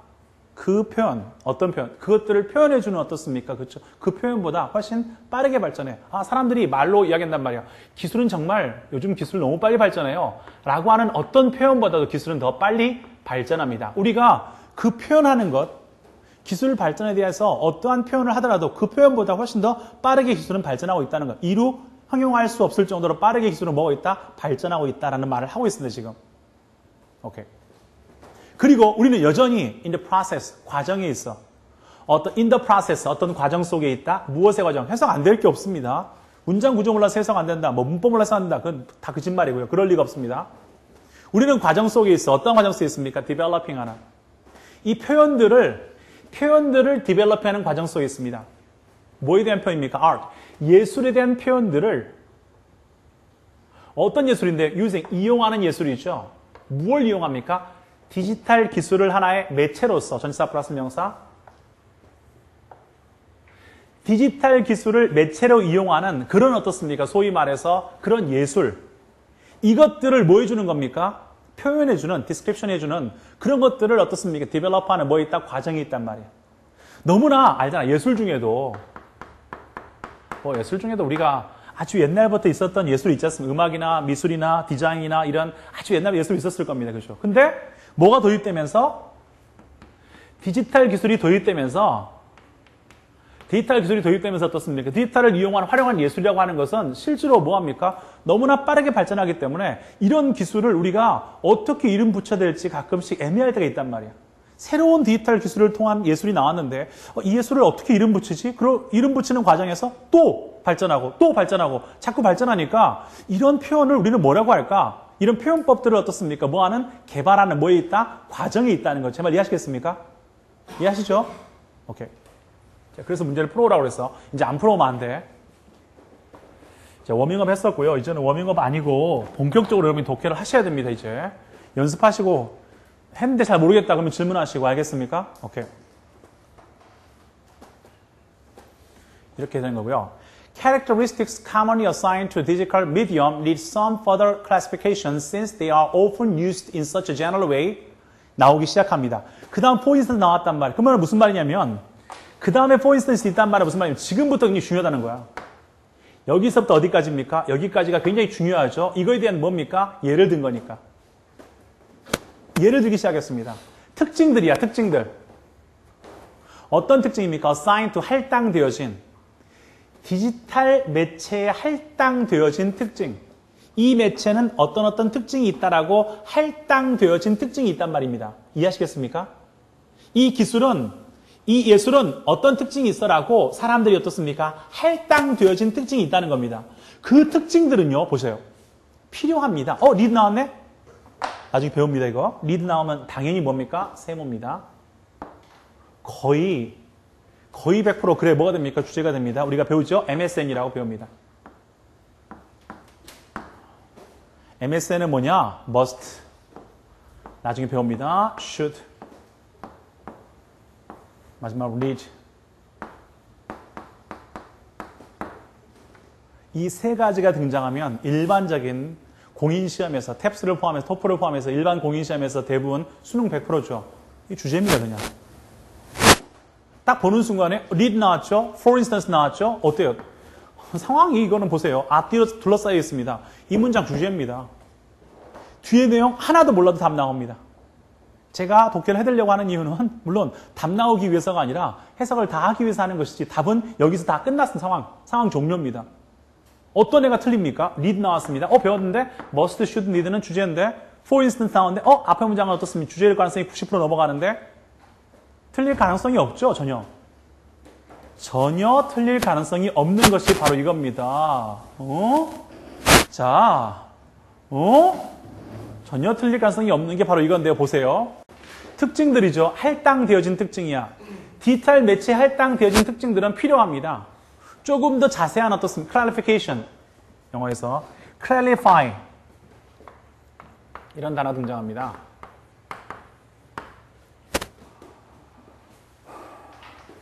그 표현, 어떤 표현, 그것들을 표현해주는 어떻습니까? 그렇죠? 그 표현보다 훨씬 빠르게 발전해. 아, 사람들이 말로 이야기한단 말이야. 기술은 정말 요즘 기술 너무 빨리 발전해요. 라고 하는 어떤 표현보다도 기술은 더 빨리 발전합니다. 우리가 그 표현하는 것, 기술 발전에 대해서 어떠한 표현을 하더라도 그 표현보다 훨씬 더 빠르게 기술은 발전하고 있다는 것. 이루 형용할 수 없을 정도로 빠르게 기술은 뭐가 있다? 발전하고 있다라는 말을 하고 있습니다, 지금. 오케이. 그리고 우리는 여전히 in the process, 과정에 있어. in the process, 어떤 과정 속에 있다? 무엇의 과정? 해석 안 될 게 없습니다. 문장 구조 몰라서 해석 안 된다. 뭐 문법 몰라서 안 된다. 그건 다 거짓말이고요. 그럴 리가 없습니다. 우리는 과정 속에 있어. 어떤 과정 속에 있습니까? developing 하는. 이 표현들을 develop하는 과정 속에 있습니다. 뭐에 대한 표현입니까? art. 예술에 대한 표현들을 어떤 예술인데? using, 이용하는 예술이죠. 무엇을 이용합니까? 디지털 기술을 하나의 매체로서, 전치사 플러스 명사. 디지털 기술을 매체로 이용하는 그런 어떻습니까? 소위 말해서 그런 예술. 이것들을 뭐 해주는 겁니까? 표현해주는, 디스크립션 해주는 그런 것들을 어떻습니까? 디벨롭하는 뭐 있다? 과정이 있단 말이에요. 너무나 알잖아. 예술 중에도 우리가 아주 옛날부터 있었던 예술 있지 않습니까? 음악이나 미술이나 디자인이나 이런 아주 옛날 예술이 있었을 겁니다. 그렇죠? 근데 뭐가 도입되면서 디지털 기술이 도입되면서 어떻습니까? 디지털을 이용한 활용한 예술이라고 하는 것은 실제로 뭐합니까? 너무나 빠르게 발전하기 때문에 이런 기술을 우리가 어떻게 이름 붙여야 될지 가끔씩 애매할 때가 있단 말이야. 새로운 디지털 기술을 통한 예술이 나왔는데 이 예술을 어떻게 이름 붙이지? 그리고 이름 붙이는 과정에서 또 발전하고 자꾸 발전하니까 이런 표현을 우리는 뭐라고 할까? 이런 표현법들을 어떻습니까? 뭐하는? 개발하는 뭐에 있다? 과정이 있다는 거. 제 말 이해하시겠습니까? 이해하시죠? 오케이. 자, 그래서 문제를 풀어오라고 그랬어. 이제 안 풀어오면 안 돼. 자, 워밍업 했었고요. 이제는 워밍업 아니고 본격적으로 여러분이 독해를 하셔야 됩니다. 이제 연습하시고 했는데 잘 모르겠다 그러면 질문하시고 알겠습니까? 오케이. 이렇게 되는 거고요. Characteristics commonly assigned to digital medium need some further classification since they are often used in such a general way. 나오기 시작합니다. 그 다음 for instance 나왔단 말이에요. 그 말은 무슨 말이냐면 그 다음에 for instance 있단 말은 무슨 말이냐면 지금부터 굉장히 중요하다는 거야. 여기서부터 어디까지입니까? 여기까지가 굉장히 중요하죠. 이거에 대한 뭡니까? 예를 든 거니까. 예를 들기 시작했습니다. 특징들이야, 특징들. 어떤 특징입니까? assigned to 할당되어진 디지털 매체에 할당되어진 특징. 이 매체는 어떤 특징이 있다라고 할당되어진 특징이 있단 말입니다. 이해하시겠습니까? 이 기술은, 이 예술은 어떤 특징이 있어라고 사람들이 어떻습니까? 할당되어진 특징이 있다는 겁니다. 그 특징들은요, 보세요. 필요합니다. 리드 나왔네? 나중에 배웁니다, 이거. 리드 나오면 당연히 뭡니까? 세모입니다. 거의 100% 그래 뭐가 됩니까? 주제가 됩니다. 우리가 배우죠? MSN이라고 배웁니다. MSN은 뭐냐? must. 나중에 배웁니다. should. 마지막 read. 이 세 가지가 등장하면 일반적인 공인시험에서 탭스를 포함해서 토플을 포함해서 일반 공인시험에서 대부분 수능 100%죠. 이 주제입니다, 그냥. 딱 보는 순간에 read 나왔죠? for instance 나왔죠? 어때요? 상황이 이거는 보세요. 앞뒤로 둘러싸여 있습니다. 이 문장 주제입니다. 뒤에 내용 하나도 몰라도 답 나옵니다. 제가 독해를 해드리려고 하는 이유는 물론 답 나오기 위해서가 아니라 해석을 다 하기 위해서 하는 것이지 답은 여기서 다 끝났은 상황 종료입니다. 어떤 애가 틀립니까? need 나왔습니다. 배웠는데 must, should, need는 주제인데 for instance 나왔는데 앞에 문장은 어떻습니까? 주제일 가능성이 90% 넘어가는데 틀릴 가능성이 없죠. 전혀 틀릴 가능성이 없는 것이 바로 이겁니다. 전혀 틀릴 가능성이 없는 게 바로 이건데요. 보세요. 특징들이죠. 할당되어진 특징이야. 디테일 매치에 할당되어진 특징들은 필요합니다. 조금 더 자세한 어떻습니까? clarification. 영어에서 clarify. 이런 단어 등장합니다.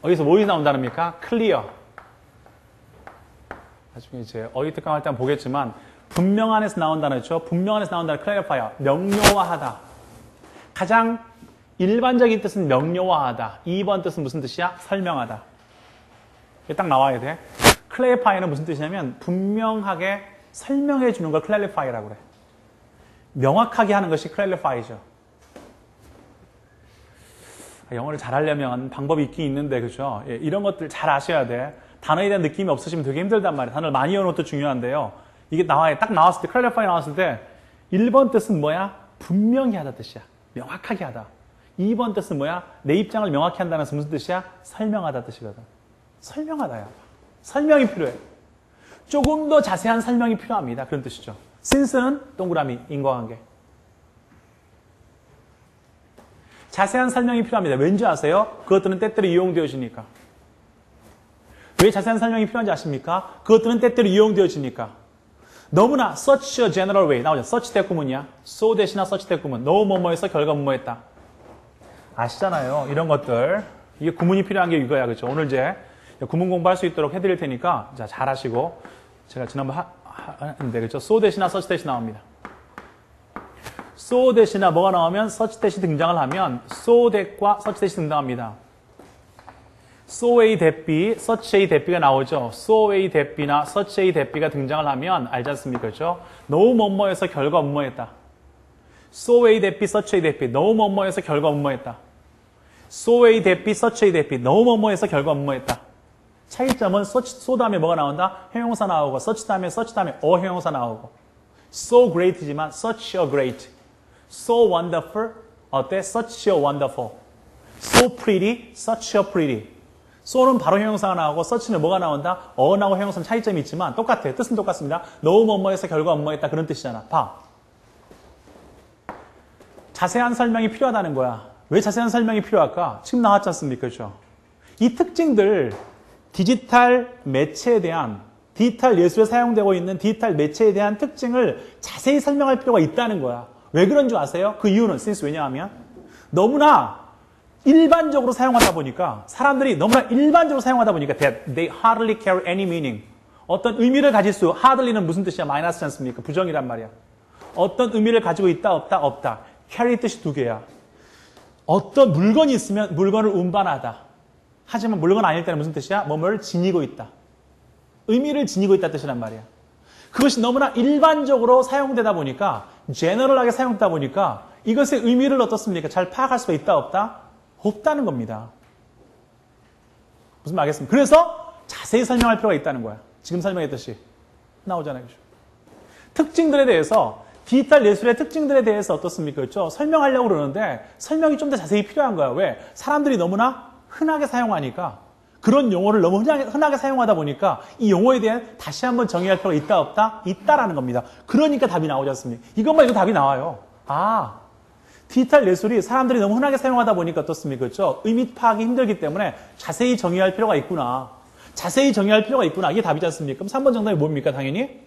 어디서 뭐이 나온다는입니까? clear. 나중에 이제 어휘 특강할 때 한번 보겠지만 분명 안에서 나온 단어죠. 분명 안에서 나온 단어 clarifier. 명료화하다. 가장 일반적인 뜻은 명료화하다. 2번 뜻은 무슨 뜻이야? 설명하다. 이게 딱 나와야 돼. clarify는 무슨 뜻이냐면 분명하게 설명해 주는 걸 clarify라고 그래. 명확하게 하는 것이 clarify죠. 영어를 잘하려면 방법이 있긴 있는데, 그죠? 이런 것들 잘 아셔야 돼. 단어에 대한 느낌이 없으시면 되게 힘들단 말이에요. 단어를 많이 외우는 것도 중요한데요. 이게 딱 나왔을 때, clarify 나왔을 때 1번 뜻은 뭐야? 분명히 하다 뜻이야. 명확하게 하다. 2번 뜻은 뭐야? 내 입장을 명확히 한다면서 무슨 뜻이야? 설명하다 뜻이거든. 설명하다야. 설명이 필요해. 조금 더 자세한 설명이 필요합니다. 그런 뜻이죠. since는 동그라미, 인과관계. 자세한 설명이 필요합니다. 왠지 아세요? 그것들은 때때로 이용되어지니까. 왜 자세한 설명이 필요한지 아십니까? 그것들은 때때로 이용되어지니까. 너무나 such a general way 나오죠. such 대구문이야. so 대신나 such 대구문. 너무 뭐뭐해서 결과 뭐뭐했다. 아시잖아요. 이런 것들. 이게 구문이 필요한 게 이거야. 그렇죠? 오늘 이제 구문 공부할 수 있도록 해드릴 테니까 자, 잘 하시고 제가 지난번 했는데 그렇죠? so 대신나 such 대신 나옵니다. so 대신나 뭐가 나오면 such 대시 등장을 하면 so 대과 such 대시 등장합니다. so A 대비, such A 대비가 나오죠. so A 대비나 such A 대비가 등장을 하면 알지 않습니까? 그렇죠? 너무 뭐뭐해서 결과 뭐뭐했다. so A 대비, such A 대비 너무 뭐뭐해서 결과 뭐뭐했다. so A 대비, such A 대비 너무 뭐뭐해서 결과 뭐뭐했다. 차이점은 so 다음에 뭐가 나온다? 형용사 나오고 such 다음에 형용사 나오고 so great이지만 such a great so wonderful 어때? such a wonderful so pretty, such a pretty so는 바로 형용사가 나오고 such는 뭐가 나온다? 어하고 형용사는 차이점이 있지만 똑같아요. 뜻은 똑같습니다. 너무 뭐뭐해서 결과 뭐뭐했다 그런 뜻이잖아. 봐. 자세한 설명이 필요하다는 거야. 왜 자세한 설명이 필요할까? 지금 나왔지 않습니까? 그렇죠? 이 특징들 디지털 매체에 대한 디지털 예술에 사용되고 있는 디지털 매체에 대한 특징을 자세히 설명할 필요가 있다는 거야. 왜 그런 줄 아세요? 그 이유는 since 왜냐하면 너무나 일반적으로 사용하다 보니까 사람들이 너무나 일반적으로 사용하다 보니까 they hardly carry any meaning. 어떤 의미를 가질 수 hardly는 무슨 뜻이야? 마이너스지 않습니까? 부정이란 말이야. 어떤 의미를 가지고 있다 없다 없다. carry 뜻이 두 개야. 어떤 물건이 있으면 물건을 운반하다. 하지만 물건 아닐 때는 무슨 뜻이야? 뭐뭐를 지니고 있다. 의미를 지니고 있다 뜻이란 말이야. 그것이 너무나 일반적으로 사용되다 보니까 제너럴하게 사용되다 보니까 이것의 의미를 어떻습니까? 잘 파악할 수가 있다 없다? 없다는 겁니다. 무슨 말 알겠습니까? 그래서 자세히 설명할 필요가 있다는 거야. 지금 설명했듯이. 나오잖아요. 특징들에 대해서 디지털 예술의 특징들에 대해서 어떻습니까? 그렇죠? 설명하려고 그러는데 설명이 좀 더 자세히 필요한 거야. 왜? 사람들이 너무나 흔하게 사용하니까 그런 용어를 너무 흔하게 사용하다 보니까 이 용어에 대한 다시 한번 정의할 필요가 있다 없다? 있다라는 겁니다. 그러니까 답이 나오지 않습니까? 이것만 해도 답이 나와요. 아, 디지털 예술이 사람들이 너무 흔하게 사용하다 보니까 어떻습니까? 그렇죠? 의미 파악이 힘들기 때문에 자세히 정의할 필요가 있구나. 자세히 정의할 필요가 있구나. 이게 답이지 않습니까? 그럼 3번 정답이 뭡니까? 당연히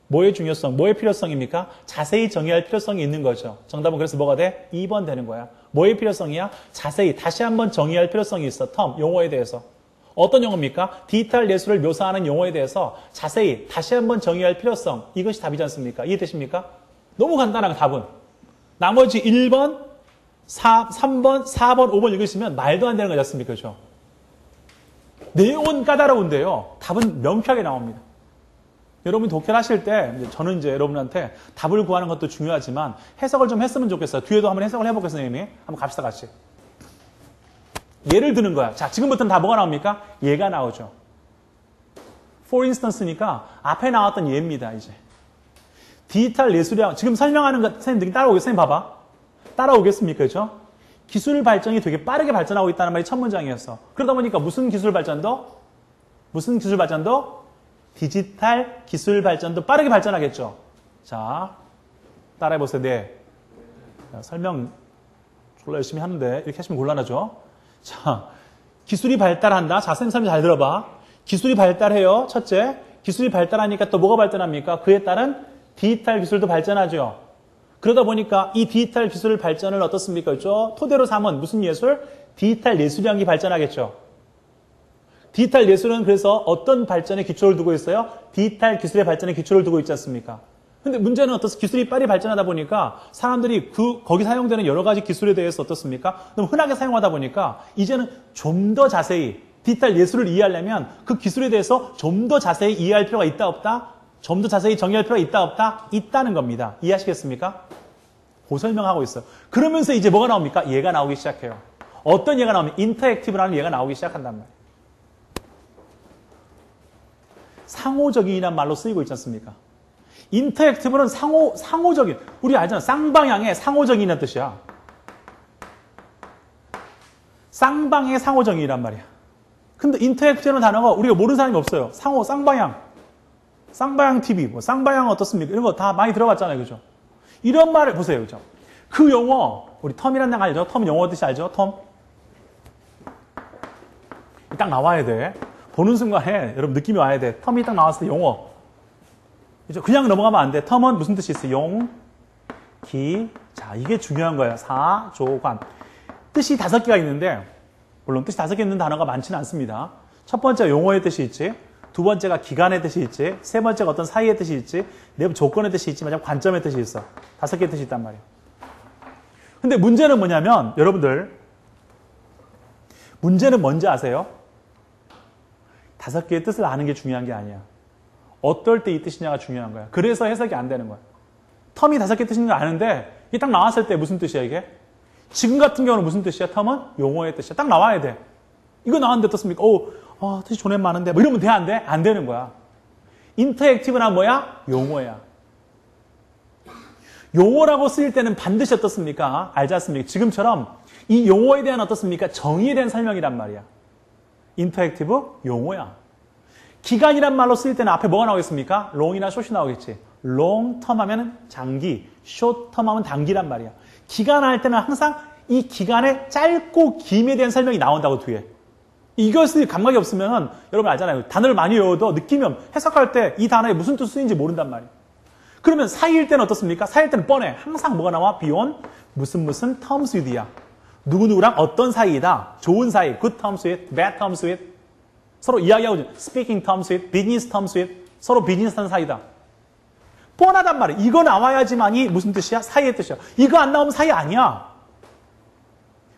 뭐의 중요성, 뭐의 필요성입니까? 자세히 정의할 필요성이 있는 거죠. 정답은 그래서 뭐가 돼? 2번 되는 거야. 뭐의 필요성이야? 자세히 다시 한번 정의할 필요성이 있어. 텀, 용어에 대해서. 어떤 용어입니까? 디지털 예술을 묘사하는 용어에 대해서 자세히 다시 한번 정의할 필요성. 이것이 답이지 않습니까? 이해되십니까? 너무 간단한 답은. 나머지 1번, 3번, 4번, 5번 읽으시면 말도 안 되는 거지 않습니까? 그렇죠? 내용은 까다로운데요. 답은 명쾌하게 나옵니다. 여러분이 독해하실 때 저는 이제 여러분한테 답을 구하는 것도 중요하지만 해석을 좀 했으면 좋겠어요. 뒤에도 한번 해석을 해볼게요, 선생님이. 한번 갑시다, 같이. 예를 드는 거야. 자, 지금부터는 다 뭐가 나옵니까? 예가 나오죠. For instance니까 앞에 나왔던 예입니다, 이제. 디지털 예술이랑 지금 설명하는 거 선생님들이 따라오겠어요? 선생님 봐봐. 따라오겠습니까? 그죠? 기술 발전이 되게 빠르게 발전하고 있다는 말이 첫 문장이었어. 그러다 보니까 무슨 기술 발전도? 디지털 기술 발전도 빠르게 발전하겠죠. 자, 따라해보세요. 네. 설명 졸라 열심히 하는데 이렇게 하시면 곤란하죠. 자, 기술이 발달한다. 자, 선생님 설명 잘 들어봐. 기술이 발달해요. 첫째, 기술이 발달하니까 또 뭐가 발전합니까? 그에 따른 디지털 기술도 발전하죠. 그러다 보니까 이 디지털 기술 발전을 어떻습니까? 그렇죠? 토대로 삼은 무슨 예술? 디지털 예술이라는 게 발전하겠죠. 디지털 예술은 그래서 어떤 발전에 기초를 두고 있어요? 디지털 기술의 발전에 기초를 두고 있지 않습니까? 근데 문제는 어떻습니까? 기술이 빨리 발전하다 보니까 사람들이 거기 사용되는 여러 가지 기술에 대해서 어떻습니까? 너무 흔하게 사용하다 보니까 이제는 좀 더 자세히 디지털 예술을 이해하려면 그 기술에 대해서 좀 더 자세히 이해할 필요가 있다 없다? 좀 더 자세히 정의할 필요가 있다 없다? 있다는 겁니다. 이해하시겠습니까? 그 설명하고 있어요. 그러면서 이제 뭐가 나옵니까? 얘가 나오기 시작해요. 어떤 얘가 나오면 인터랙티브라는 얘가 나오기 시작한단 말이에요. 상호적인이란 말로 쓰이고 있지 않습니까? 인터랙티브는 상호적인, 우리 알잖아. 쌍방향의 상호적인이라는 뜻이야. 쌍방향의 상호적인이란 말이야. 근데 인터랙티브라는 단어가 우리가 모르는 사람이 없어요. 쌍방향 TV, 뭐 쌍방향 어떻습니까? 이런 거 다 많이 들어봤잖아요. 그죠? 이런 말을 보세요. 그죠? 그 용어, 우리 텀이라는 단어 알죠? 텀 용어 뜻이 알죠? 텀. 딱 나와야 돼. 보는 순간에 여러분 느낌이 와야 돼. 텀이 딱 나왔을 때 용어. 그죠? 그냥 넘어가면 안 돼. 텀은 무슨 뜻이 있어요? 용, 기. 자, 이게 중요한 거예요. 사, 조, 관. 뜻이 5개가 있는데, 물론 뜻이 5개 있는 단어가 많지는 않습니다. 첫 번째 용어의 뜻이 있지. 두 번째가 기간의 뜻이 있지. 세 번째가 어떤 사이의 뜻이 있지. 네 번째 조건의 뜻이 있지. 마지막 관점의 뜻이 있어. 5개의 뜻이 있단 말이에요. 근데 문제는 뭐냐면, 여러분들, 문제는 뭔지 아세요? 5개의 뜻을 아는 게 중요한 게 아니야. 어떨 때 이 뜻이냐가 중요한 거야. 그래서 해석이 안 되는 거야. 텀이 5개 뜻인 거 아는데 이게 딱 나왔을 때 무슨 뜻이야 이게? 지금 같은 경우는 무슨 뜻이야? 텀은 용어의 뜻이야. 딱 나와야 돼. 이거 나왔는데 어떻습니까? 뜻이 존에 많은데 뭐 이러면 돼? 안 돼? 안 되는 거야. 인터액티브란 뭐야? 용어야. 용어라고 쓰일 때는 반드시 어떻습니까? 알지 않습니까? 지금처럼 이 용어에 대한 어떻습니까? 정의에 대한 설명이란 말이야. 인터액티브 용어야. 기간이란 말로 쓰일 때는 앞에 뭐가 나오겠습니까? long이나 short이 나오겠지. long term 하면 장기, short term 하면 단기란 말이야. 기간 할 때는 항상 이 기간의 짧고 김에 대한 설명이 나온다고 뒤에. 이것이 감각이 없으면 여러분 알잖아요. 단어를 많이 외워도 느낌이 해석할 때 이 단어에 무슨 뜻 쓰인지 모른단 말이에요. 그러면 사이일 때는 어떻습니까? 사이일 때는 뻔해. 항상 뭐가 나와? beyond 무슨 terms with야. 누구누구랑 어떤 사이이다. 좋은 사이, good terms with, bad terms with. 서로 이야기하고 있는 speaking terms with, business terms with. 서로 비즈니스하는 사이다. 뻔하단 말이야. 이거 나와야지만이 무슨 뜻이야? 사이의 뜻이야. 이거 안 나오면 사이 아니야.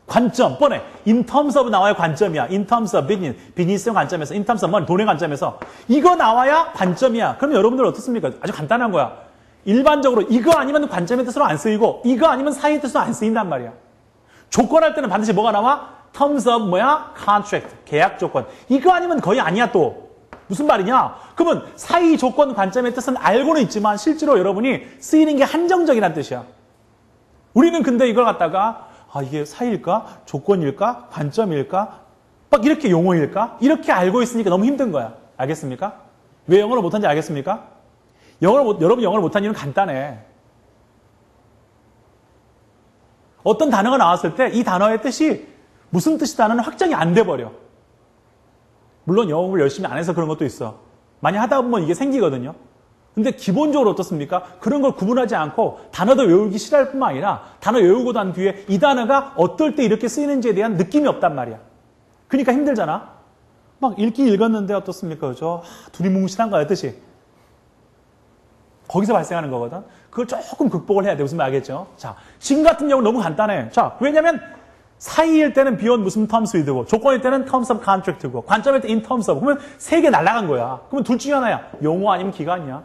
관점, 뻔해. in terms of 나와야 관점이야. in terms of business, 비즈니스의 관점에서, in terms of money, 돈의 관점에서. 이거 나와야 관점이야. 그러면 여러분들 어떻습니까? 아주 간단한 거야. 일반적으로 이거 아니면 관점의 뜻으로 안 쓰이고, 이거 아니면 사이의 뜻으로 안 쓰인단 말이야. 조건할 때는 반드시 뭐가 나와? terms of contract, 계약 조건. 이거 아니면 거의 아니야 또. 무슨 말이냐? 그러면 사이 조건 관점의 뜻은 알고는 있지만 실제로 여러분이 쓰이는 게 한정적이란 뜻이야. 우리는 근데 이걸 갖다가 이게 사이일까? 조건일까? 관점일까? 막 이렇게 용어일까? 이렇게 알고 있으니까 너무 힘든 거야. 알겠습니까? 왜 영어를 못하는지 알겠습니까? 여러분 영어를 못하는 이유는 간단해. 어떤 단어가 나왔을 때 이 단어의 뜻이 무슨 뜻이다는 확정이 안 돼버려. 물론 영어를 열심히 안 해서 그런 것도 있어. 많이 하다 보면 이게 생기거든요. 근데 기본적으로 어떻습니까? 그런 걸 구분하지 않고 단어도 외우기 싫어할 뿐만 아니라 단어 외우고 난 뒤에 이 단어가 어떨 때 이렇게 쓰이는지에 대한 느낌이 없단 말이야. 그러니까 힘들잖아. 막 읽었는데 어떻습니까? 그죠? 두리뭉실한 거야, 뜻이. 거기서 발생하는 거거든. 그걸 조금 극복을 해야 돼. 무슨 말 알겠죠? 자, 지금 같은 경우는 너무 간단해. 자, 왜냐면 사이일 때는 beyond 무슨 terms with고, 조건일 때는 terms of contract고, 관점일 때 in terms of. 그러면 세 개 날아간 거야. 그러면 둘 중에 하나야. 용어 아니면 기간이야.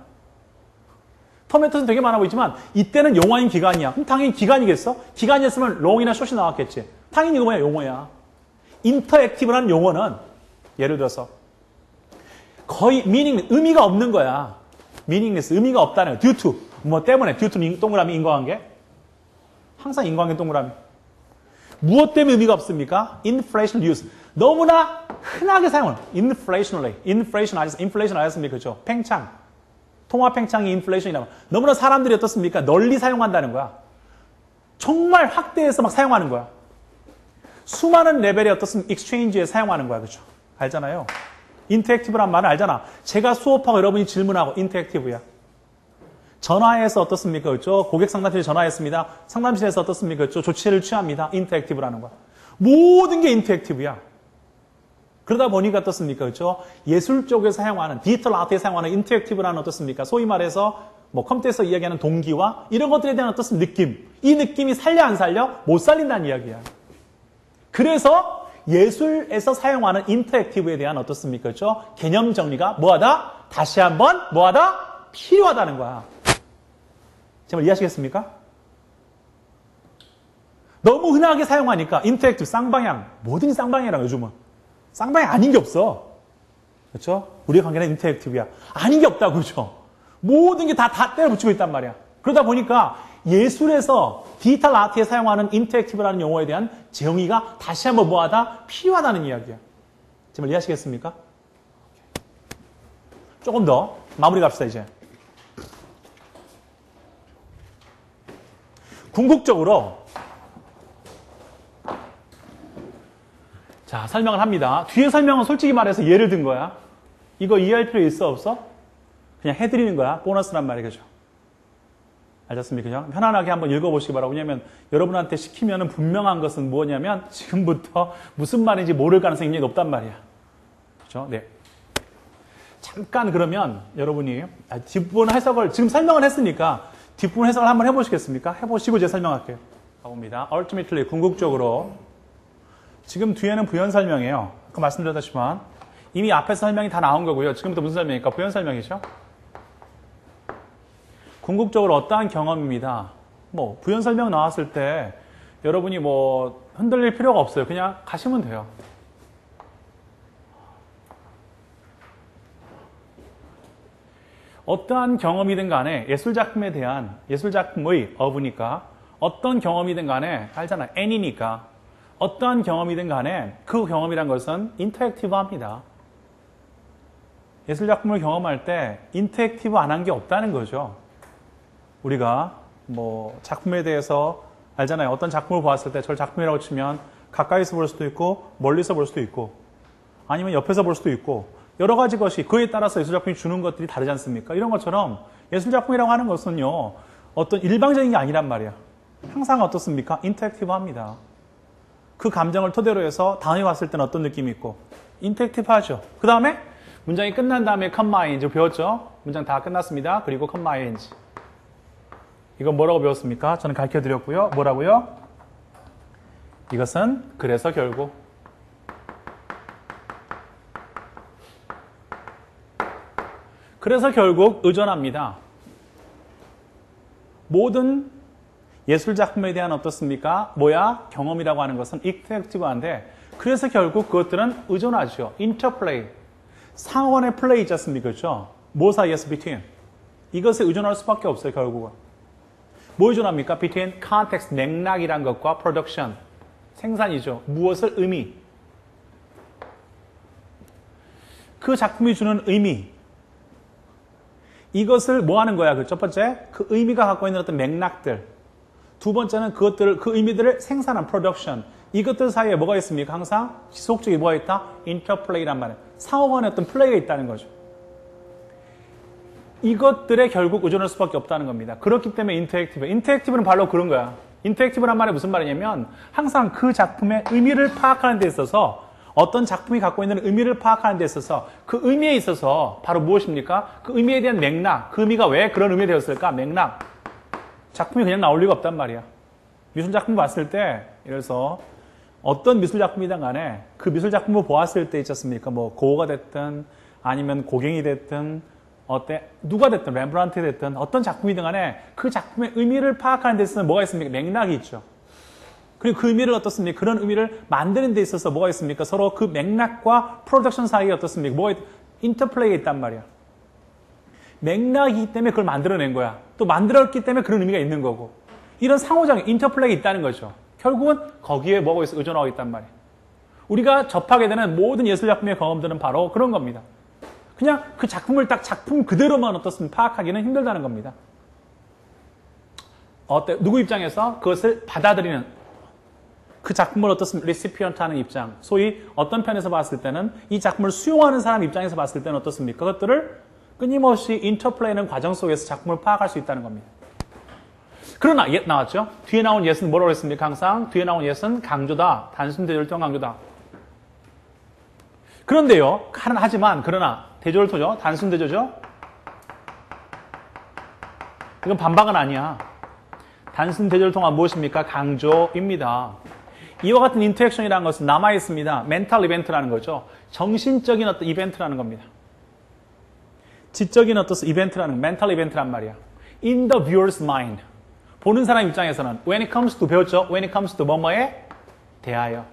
터메터는 되게 많아 보이지만 이때는 용어 아니면 기간이야. 그럼 당연히 기간이겠어? 기간이었으면 long이나 short이 나왔겠지. 당연히 이거 뭐야? 용어야. interactive라는 용어는 예를 들어서 거의 의미가 없는 거야. meaningless, 의미가 없다는 거야. due to, 뭐 때문에, due to 동그라미 인과관계. 항상 인과관계 동그라미. 무엇 때문에 의미가 없습니까? inflational use. 너무나 흔하게 사용하는 inflationally. inflation 아셨습니까? 그죠? 팽창. 통화 팽창이 inflation이라고. 너무나 사람들이 어떻습니까? 널리 사용한다는 거야. 정말 확대해서 막 사용하는 거야. 수많은 레벨의 어떻습니까? exchange에 사용하는 거야. 그죠? 알잖아요. interactive란 말은 알잖아. 제가 수업하고 여러분이 질문하고 interactive야. 전화해서 어떻습니까? 그렇죠? 고객 상담실에 전화했습니다. 상담실에서 어떻습니까? 그렇죠? 조치를 취합니다. 인터랙티브라는 거야. 모든 게 인터랙티브야. 그러다 보니까 어떻습니까? 그렇죠? 예술 쪽에 사용하는, 디지털 아트에 사용하는 인터랙티브라는 어떻습니까? 소위 말해서 뭐 컴퓨터에서 이야기하는 동기와 이런 것들에 대한 어떤 느낌. 이 느낌이 살려 안 살려? 못 살린다는 이야기야. 그래서 예술에서 사용하는 인터랙티브에 대한 어떻습니까? 그렇죠? 개념 정리가 뭐하다? 다시 한번 뭐하다? 필요하다는 거야. 정말 이해하시겠습니까? 너무 흔하게 사용하니까 인터랙티브, 쌍방향, 뭐든지 쌍방향이라 요즘은. 쌍방향 아닌 게 없어. 그렇죠? 우리의 관계는 인터랙티브야. 아닌 게 없다고 그렇죠? 모든 게 다 때려 붙이고 있단 말이야. 그러다 보니까 예술에서 디지털 아트에 사용하는 인터랙티브라는 용어에 대한 정의가 다시 한번 뭐하다? 필요하다는 이야기야. 정말 이해하시겠습니까? 조금 더 마무리 갑시다 이제. 궁극적으로 자 설명을 합니다. 뒤에 설명은 솔직히 말해서 예를 든 거야. 이거 이해할 필요 있어 없어? 그냥 해드리는 거야. 보너스란 말이죠. 알겠습니까? 그냥 편안하게 한번 읽어보시기 바라고. 왜냐하면 여러분한테 시키면 분명한 것은 뭐냐면 지금부터 무슨 말인지 모를 가능성이 굉장히 높단 말이야. 그렇죠? 네. 잠깐 그러면 여러분이 뒷부분 해석을 지금 설명을 했으니까 뒷부분 해석을 한번 해보시겠습니까? 해보시고 이제 설명할게요. 가봅니다. Ultimately, 궁극적으로 지금 뒤에는 부연 설명이에요. 아까 말씀드렸다시만 이미 앞에서 설명이 다 나온 거고요. 지금부터 무슨 설명입니까? 부연 설명이죠. 궁극적으로 어떠한 경험입니다. 뭐 부연 설명 나왔을 때 여러분이 뭐 흔들릴 필요가 없어요. 그냥 가시면 돼요. 어떠한 경험이든 간에 예술작품에 대한 예술작품의 어부니까 어떤 경험이든 간에 알잖아요. N이니까 어떠한 경험이든 간에 그 경험이란 것은 인터랙티브합니다. 예술작품을 경험할 때 인터랙티브 안 한 게 없다는 거죠. 우리가 뭐 작품에 대해서 알잖아요. 어떤 작품을 보았을 때 저를 작품이라고 치면 가까이서 볼 수도 있고 멀리서 볼 수도 있고 아니면 옆에서 볼 수도 있고 여러 가지 것이 그에 따라서 예술작품이 주는 것들이 다르지 않습니까? 이런 것처럼 예술작품이라고 하는 것은요. 어떤 일방적인 게 아니란 말이야. 항상 어떻습니까? 인터랙티브합니다. 그 감정을 토대로 해서 다음에 왔을 때는 어떤 느낌이 있고 인터랙티브하죠. 그 다음에 문장이 끝난 다음에 combine 배웠죠? 문장 다 끝났습니다. 그리고 combine 이건 뭐라고 배웠습니까? 저는 가르쳐드렸고요. 뭐라고요? 이것은 그래서 결국 의존합니다. 모든 예술작품에 대한 어떻습니까? 경험이라고 하는 것은 인터랙티브한데 그래서 결국 그것들은 의존하죠. 인터플레이. 상호간의 플레이 있지 않습니까? 그렇죠? 뭐 사이에서 between. 이것에 의존할 수밖에 없어요. 결국은. 뭐 의존합니까? between context, 맥락이란 것과 production. 생산이죠. 무엇을 의미. 그 작품이 주는 의미. 이것을 뭐 하는 거야? 그 첫 번째, 그 의미가 갖고 있는 어떤 맥락들. 두 번째는 그 의미들을 생산한 production. 이것들 사이에 뭐가 있습니까? 항상 지속적이 뭐가 있다? interplay란 말이에요. 상호간의 어떤 플레이가 있다는 거죠. 이것들에 결국 의존할 수밖에 없다는 겁니다. 그렇기 때문에 인터랙티브. 인터랙티브는 바로 그런 거야. 인터랙티브란 말이 무슨 말이냐면 항상 그 작품의 의미를 파악하는 데 있어서 어떤 작품이 갖고 있는 의미를 파악하는 데 있어서 그 의미에 있어서 바로 무엇입니까? 그 의미에 대한 맥락. 그 의미가 왜 그런 의미가 되었을까? 맥락. 작품이 그냥 나올 리가 없단 말이야. 미술 작품 봤을 때 예를 들어서 어떤 미술 작품이든 간에 그 미술 작품을 보았을 때 있지 않습니까? 뭐 고흐가 됐든 아니면 고갱이 됐든 누가 됐든 렘브란트 됐든 어떤 작품이든 간에 그 작품의 의미를 파악하는 데 있어서 뭐가 있습니까? 맥락이 있죠. 그리고 그 의미를 어떻습니까? 그런 의미를 만드는 데 있어서 뭐가 있습니까? 서로 그 맥락과 프로덕션 사이에 어떻습니까? 뭐가 인터플레이가 있단 말이야. 맥락이기 때문에 그걸 만들어낸 거야. 또 만들었기 때문에 그런 의미가 있는 거고. 이런 상호작용, 인터플레이가 있다는 거죠. 결국은 거기에 뭐가 있어? 의존하고 있단 말이에요. 우리가 접하게 되는 모든 예술작품의 경험들은 바로 그런 겁니다. 그냥 그 작품을 딱 작품 그대로만 어떻습니까? 파악하기는 힘들다는 겁니다. 누구 입장에서 그것을 받아들이는 그 작품을 어떻습니까? 리시피언트 하는 입장. 소위 어떤 편에서 봤을 때는 이 작품을 수용하는 사람 입장에서 봤을 때는 어떻습니까? 그것들을 끊임없이 인터플레이하는 과정 속에서 작품을 파악할 수 있다는 겁니다. 그러나 옛 나왔죠? 뒤에 나온 예스는 뭐라고 했습니까? 항상 뒤에 나온 예스는 강조다. 단순 대졸통 강조다. 그런데요. 하지만 그러나 대졸토죠. 단순 대조죠. 이건 반박은 아니야. 단순 대졸통은 무엇입니까? 강조입니다. 이와 같은 인터랙션이라는 것은 남아있습니다. 멘탈 이벤트라는 거죠. 정신적인 어떤 이벤트라는 겁니다. 지적인 어떤 이벤트라는 멘탈 이벤트란 말이야. In the viewer's mind. 보는 사람 입장에서는 when it comes to 배웠죠? when it comes to 뭐뭐에 대하여.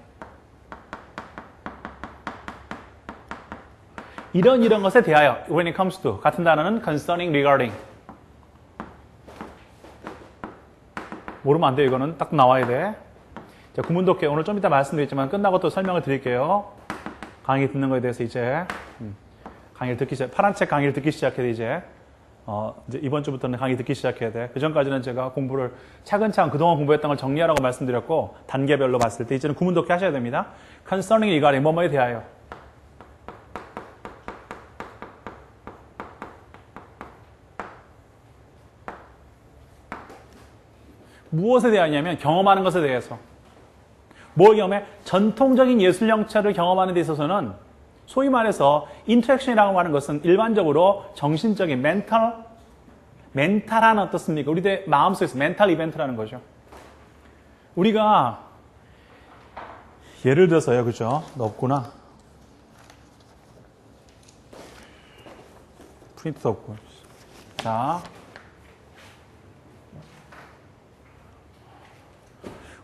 이런 것에 대하여 when it comes to 같은 단어는 concerning, regarding. 모르면 안 돼요. 이거는 딱 나와야 돼. 자, 구문독해 오늘 좀 이따 말씀드리겠지만 끝나고 또 설명을 드릴게요. 강의 듣는 거에 대해서 이제 강의를 듣기 시작. 파란 책 강의를 듣기 시작해야 돼 이제 이번 주부터는 강의 듣기 시작해야 돼. 그 전까지는 제가 공부를 차근차근 그동안 공부했던 걸 정리하라고 말씀드렸고 단계별로 봤을 때 이제는 구문독해 하셔야 됩니다. concerning, regarding 뭐뭐에 대하여. 무엇에 대하냐면 경험하는 것에 대해서. 뭘 경험해? 전통적인 예술 형체를 경험하는 데 있어서는 소위 말해서 인터랙션이라고 하는 것은 일반적으로 정신적인 멘탈한 어떻습니까? 우리의 마음속에서 멘탈 이벤트라는 거죠. 우리가 예를 들어서요. 그죠? 너 없구나. 프린트도 없고. 자.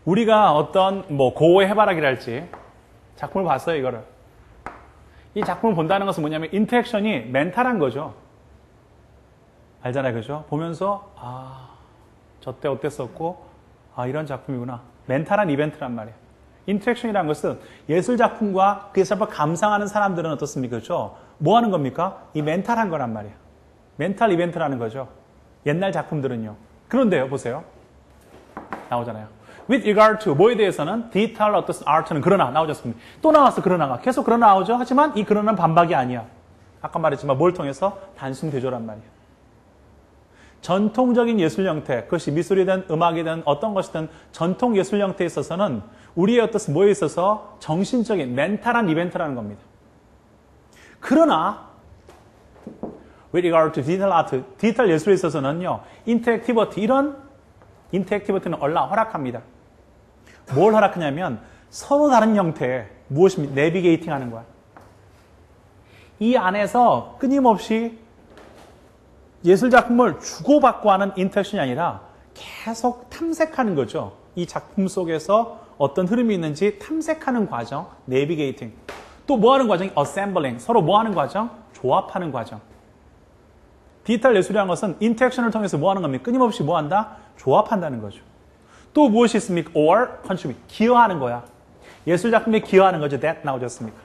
우리가 어떤 고어의 해바라기랄지 작품을 봤어요. 이거를. 이 작품을 본다는 것은 뭐냐면 인터랙션이 멘탈한 거죠. 알잖아요. 그죠? 보면서 저때 어땠었고 이런 작품이구나. 멘탈한 이벤트란 말이에요. 인터랙션이라는 것은 예술 작품과 그 예술 작품을 감상하는 사람들은 어떻습니까? 그죠? 뭐 하는 겁니까? 이 멘탈한 거란 말이에요. 멘탈 이벤트라는 거죠. 옛날 작품들은요. 그런데요. 보세요. 나오잖아요. With regard to 뭐에 대해서는 detail 어떤 art는 그러나 나오셨습니다. 또 나왔어. 그러나가. 계속 그러나 나오죠. 하지만 이 그러나는 반박이 아니야. 아까 말했지만 뭘 통해서? 단순 대조란 말이야. 전통적인 예술 형태, 그것이 미술이든 음악이든 어떤 것이든 전통 예술 형태에 있어서는 우리의 어떤 뭐에 있어서 정신적인 멘탈한 이벤트라는 겁니다. 그러나 with regard to detail art, 디지털 예술에 있어서는요. 인터랙티비티 이런 인터랙티비티는 허락합니다. 뭘 허락하냐면 서로 다른 형태의 무엇입니까? 내비게이팅 하는 거야. 이 안에서 끊임없이 예술 작품을 주고받고 하는 인터랙션이 아니라 계속 탐색하는 거죠. 이 작품 속에서 어떤 흐름이 있는지 탐색하는 과정, 내비게이팅. 또 뭐 하는 과정이 어셈블링. 서로 뭐 하는 과정? 조합하는 과정. 디지털 예술이라는 것은 인터랙션을 통해서 뭐 하는 겁니까? 끊임없이 뭐 한다? 조합한다는 거죠. 또 무엇이 있습니까? or contribute. 기여하는 거야. 예술 작품에 기여하는 거죠. that 나오셨습니까?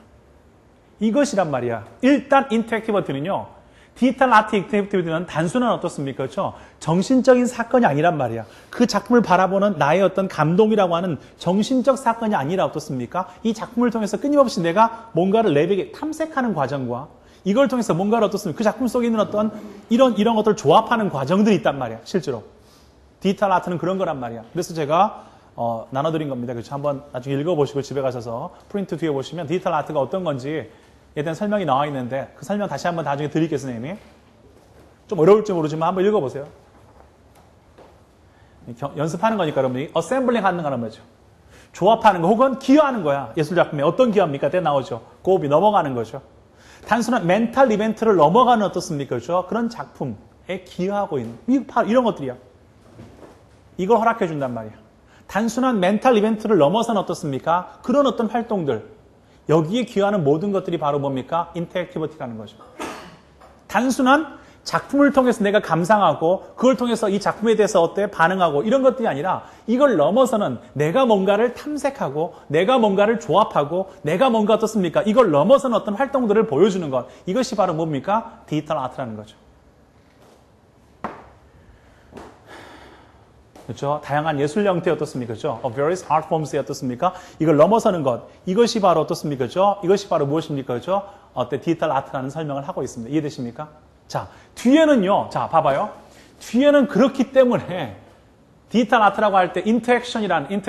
이것이란 말이야. 일단 인터랙티비티는요. 디지털 아트 액티비티는 단순한 어떻습니까? 그렇죠? 정신적인 사건이 아니란 말이야. 그 작품을 바라보는 나의 어떤 감동이라고 하는 정신적 사건이 아니라 어떻습니까? 이 작품을 통해서 끊임없이 내가 뭔가를 내비게 탐색하는 과정과 이걸 통해서 뭔가를 어떻습니까? 그 작품 속에 있는 어떤 이런 것들을 조합하는 과정들이 있단 말이야. 실제로. 디지털 아트는 그런 거란 말이야. 그래서 제가 나눠드린 겁니다. 그렇죠? 한번 나중에 읽어보시고 집에 가셔서 프린트 뒤에 보시면 디지털 아트가 어떤 건지에 대한 설명이 나와 있는데 그 설명 다시 한번 나중에 드릴게요, 선생님이. 좀 어려울지 모르지만 한번 읽어보세요. 연습하는 거니까 여러분이 어셈블링 하는 거란 말이죠. 조합하는 거 혹은 기여하는 거야. 예술작품에 어떤 기여합니까? 때 나오죠. 고업이 넘어가는 거죠. 단순한 멘탈 이벤트를 넘어가는 어떻습니까? 그렇죠? 그런 작품에 기여하고 있는 이런 것들이야. 이걸 허락해 준단 말이야. 단순한 멘탈 이벤트를 넘어서는 어떻습니까? 그런 어떤 활동들, 여기에 기여하는 모든 것들이 바로 뭡니까? 인터랙티비티라는 거죠. 단순한 작품을 통해서 내가 감상하고 그걸 통해서 이 작품에 대해서 어때? 반응하고 이런 것들이 아니라 이걸 넘어서는 내가 뭔가를 탐색하고 내가 뭔가를 조합하고 내가 뭔가 어떻습니까? 이걸 넘어서는 어떤 활동들을 보여주는 것. 이것이 바로 뭡니까? 디지털 아트라는 거죠. 그렇죠? 다양한 예술 형태 어떻습니까? 그렇죠? various art forms 어떻습니까? 이걸 넘어서는 것. 이것이 바로 어떻습니까? 그렇죠? 이것이 바로 무엇입니까? 그렇죠? 디지털 아트라는 설명을 하고 있습니다. 이해되십니까? 자, 뒤에는요. 자, 봐봐요. 뒤에는 그렇기 때문에 디지털 아트라고 할 때 인터액션이라는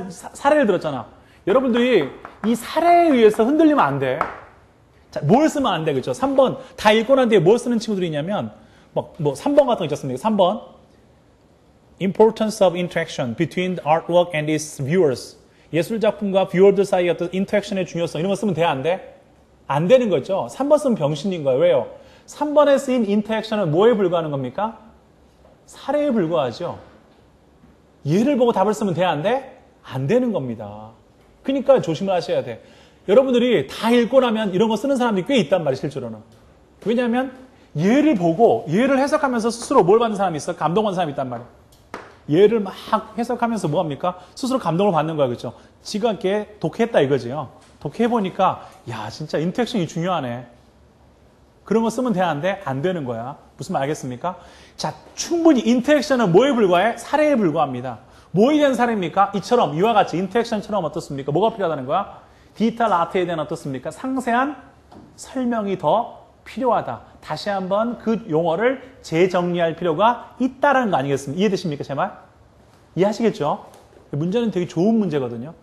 사례를 들었잖아. 여러분들이 이 사례에 의해서 흔들리면 안 돼. 자, 뭘 쓰면 안 돼. 그렇죠? 3번 다 읽고 난 뒤에 뭘 쓰는 친구들이 있냐면 뭐 3번 같은 거 있었습니까? 3번 Importance of interaction between the artwork and its viewers. 예술작품과 뷰어들 사이의 어떤 인터랙션의 중요성 이런 거 쓰면 돼? 안 돼? 안 되는 거죠. 3번 쓰면 병신인 거예요. 왜요? 3번에 쓰인 인터랙션은 뭐에 불과하는 겁니까? 사례에 불과하죠. 예를 보고 답을 쓰면 돼? 안 돼? 안 되는 겁니다. 그러니까 조심을 하셔야 돼. 여러분들이 다 읽고 나면 이런 거 쓰는 사람들이 꽤 있단 말이에요. 실제로는. 왜냐하면 예를 보고 예를 해석하면서 스스로 뭘 받는 사람이 있어? 감동받는 사람이 있단 말이에요. 예를 막 해석하면서 뭐합니까? 스스로 감동을 받는 거야. 그렇죠? 지가 이렇게 독해했다 이거지요. 독해해보니까 야 진짜 인터랙션이 중요하네. 그런 거 쓰면 돼? 안 돼? 안 되는 거야. 무슨 말 알겠습니까? 자, 충분히 인터랙션은 뭐에 불과해? 사례에 불과합니다. 뭐에 대한 사례입니까? 이처럼 이와 같이 인터랙션처럼 어떻습니까? 뭐가 필요하다는 거야? 디지털 아트에 대한 어떻습니까? 상세한 설명이 더 필요하다. 다시 한번 그 용어를 재정리할 필요가 있다는 거 아니겠습니까? 이해되십니까? 제 말? 이해하시겠죠? 문제는 되게 좋은 문제거든요.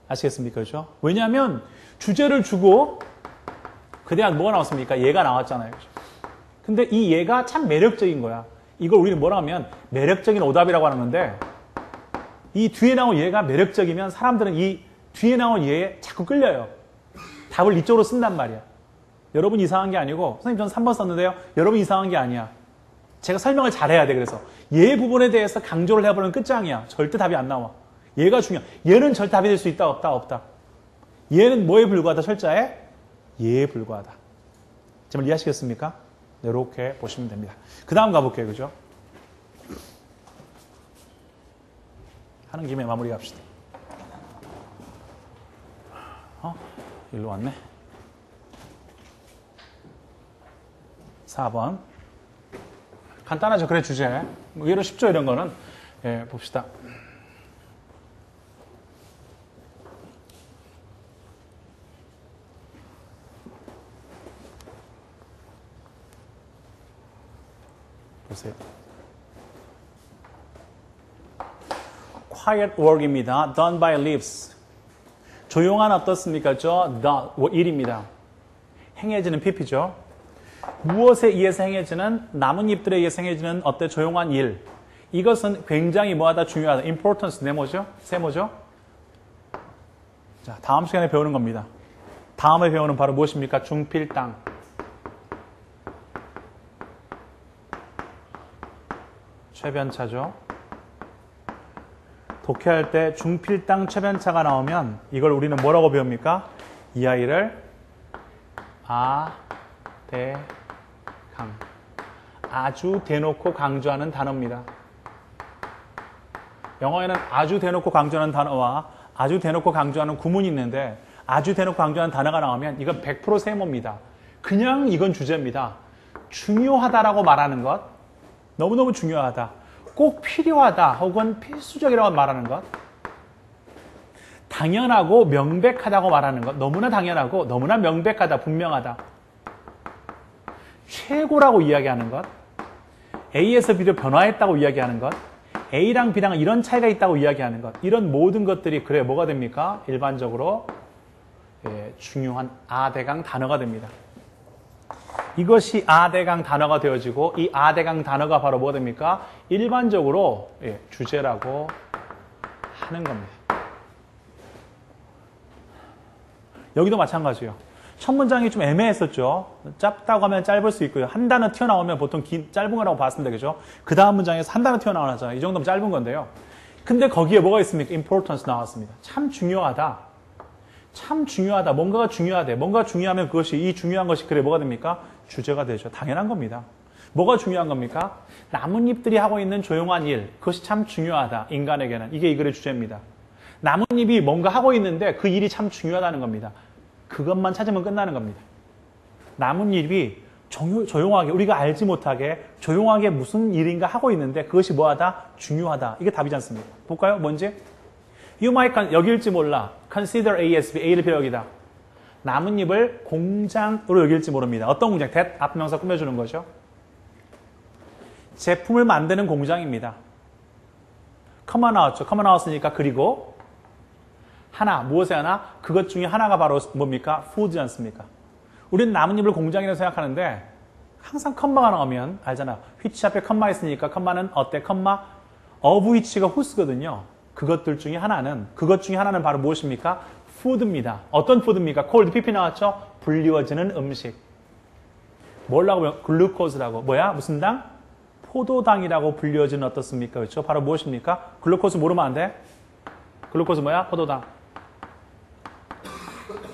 아시겠습니까? 그렇죠? 왜냐하면 주제를 주고 그 대한 뭐가 나왔습니까? 예가 나왔잖아요. 그렇죠? 근데 이 예가 참 매력적인 거야. 이걸 우리는 뭐라 하면 매력적인 오답이라고 하는 건데 이 뒤에 나온 예가 매력적이면 사람들은 이 뒤에 나온 예에 자꾸 끌려요. 답을 이쪽으로 쓴단 말이야. 여러분 이상한 게 아니고 선생님 저는 3번 썼는데요. 여러분 이상한 게 아니야. 제가 설명을 잘해야 돼. 그래서 예 부분에 대해서 강조를 해버리면 끝장이야. 절대 답이 안 나와. 얘가 중요해. 얘는 절대 답이 될 수 있다 없다 없다. 얘는 뭐에 불과하다? 철자에 예에 불과하다. 제 말 이해하시겠습니까? 이렇게 보시면 됩니다. 그 다음 가볼게요. 그죠? 하는 김에 마무리 갑시다. 일로 왔네. 4번. 간단하죠. 그래 주제. 의외로 쉽죠. 이런 거는. 예, 봅시다. 보세요. Quiet work입니다. Done by leaves. 조용한 어떻습니까? 일입니다. 행해지는 PP죠. 무엇에 의해서 행해지는 나뭇잎들에 의해서 행해지는 어때 조용한 일. 이것은 굉장히 뭐하다 중요하다. importance 네모죠? 세모죠? 자, 다음 시간에 배우는 겁니다. 다음에 배우는 바로 무엇입니까? 중필당. 최변차죠. 독해할 때 중필당 최변차가 나오면 이걸 우리는 뭐라고 배웁니까? 이 아이를 대강. 아주 대놓고 강조하는 단어입니다. 영어에는 아주 대놓고 강조하는 단어와 아주 대놓고 강조하는 구문이 있는데 아주 대놓고 강조하는 단어가 나오면 이건 100% 세모입니다. 그냥 이건 주제입니다. 중요하다라고 말하는 것, 너무너무 중요하다. 꼭 필요하다 혹은 필수적이라고 말하는 것, 당연하고 명백하다고 말하는 것, 너무나 당연하고 너무나 명백하다, 분명하다. 최고라고 이야기하는 것, A에서 B로 변화했다고 이야기하는 것, A랑 B랑 이런 차이가 있다고 이야기하는 것, 이런 모든 것들이 그래 뭐가 됩니까? 일반적으로 중요한 아대강 단어가 됩니다. 이것이 아대강 단어가 되어지고 이 아대강 단어가 바로 뭐가 됩니까? 일반적으로 주제라고 하는 겁니다. 여기도 마찬가지예요. 첫 문장이 좀 애매했었죠. 짧다고 하면 짧을 수 있고요. 한 단어 튀어나오면 보통 짧은 거라고 봤습니다. 그죠? 그 다음 문장에서 한 단어 튀어나오잖아요. 이 정도면 짧은 건데요. 근데 거기에 뭐가 있습니까? importance 나왔습니다. 참 중요하다. 참 중요하다. 뭔가가 중요하대. 뭔가 중요하면 그것이, 이 중요한 것이 그래 뭐가 됩니까? 주제가 되죠. 당연한 겁니다. 뭐가 중요한 겁니까? 나뭇잎들이 하고 있는 조용한 일. 그것이 참 중요하다. 인간에게는. 이게 이 글의 주제입니다. 나뭇잎이 뭔가 하고 있는데 그 일이 참 중요하다는 겁니다. 그것만 찾으면 끝나는 겁니다. 나뭇잎이 조용하게, 우리가 알지 못하게 조용하게 무슨 일인가 하고 있는데 그것이 뭐하다? 중요하다. 이게 답이지 않습니까? 볼까요? 뭔지? You might, 여길지 몰라. Consider A as B. A를 비여기다. 나뭇잎을 공장으로 여길지 모릅니다. 어떤 공장? that 앞명사 꾸며주는 거죠. 제품을 만드는 공장입니다. 컴마 나왔죠. 컴마 나왔으니까 그리고 하나, 무엇에 하나? 그것 중에 하나가 바로 뭡니까? 푸드지 않습니까? 우리는 나뭇잎을 공장이라고 생각하는데 항상 컴마가 나오면 알잖아. which 앞에 컴마 있으니까 컴마는 어때? 컴마 of which가 who's거든요. 그것 중에 하나는 바로 무엇입니까? 푸드입니다. 어떤 푸드입니까? cold pp 나왔죠? 불리워지는 음식. 뭐라고 하면 글루코즈라고. 뭐야? 무슨 당? 포도당이라고 불리워지는 어떻습니까? 그렇죠? 바로 무엇입니까? 글루코즈 모르면 안 돼? 글루코즈 뭐야? 포도당.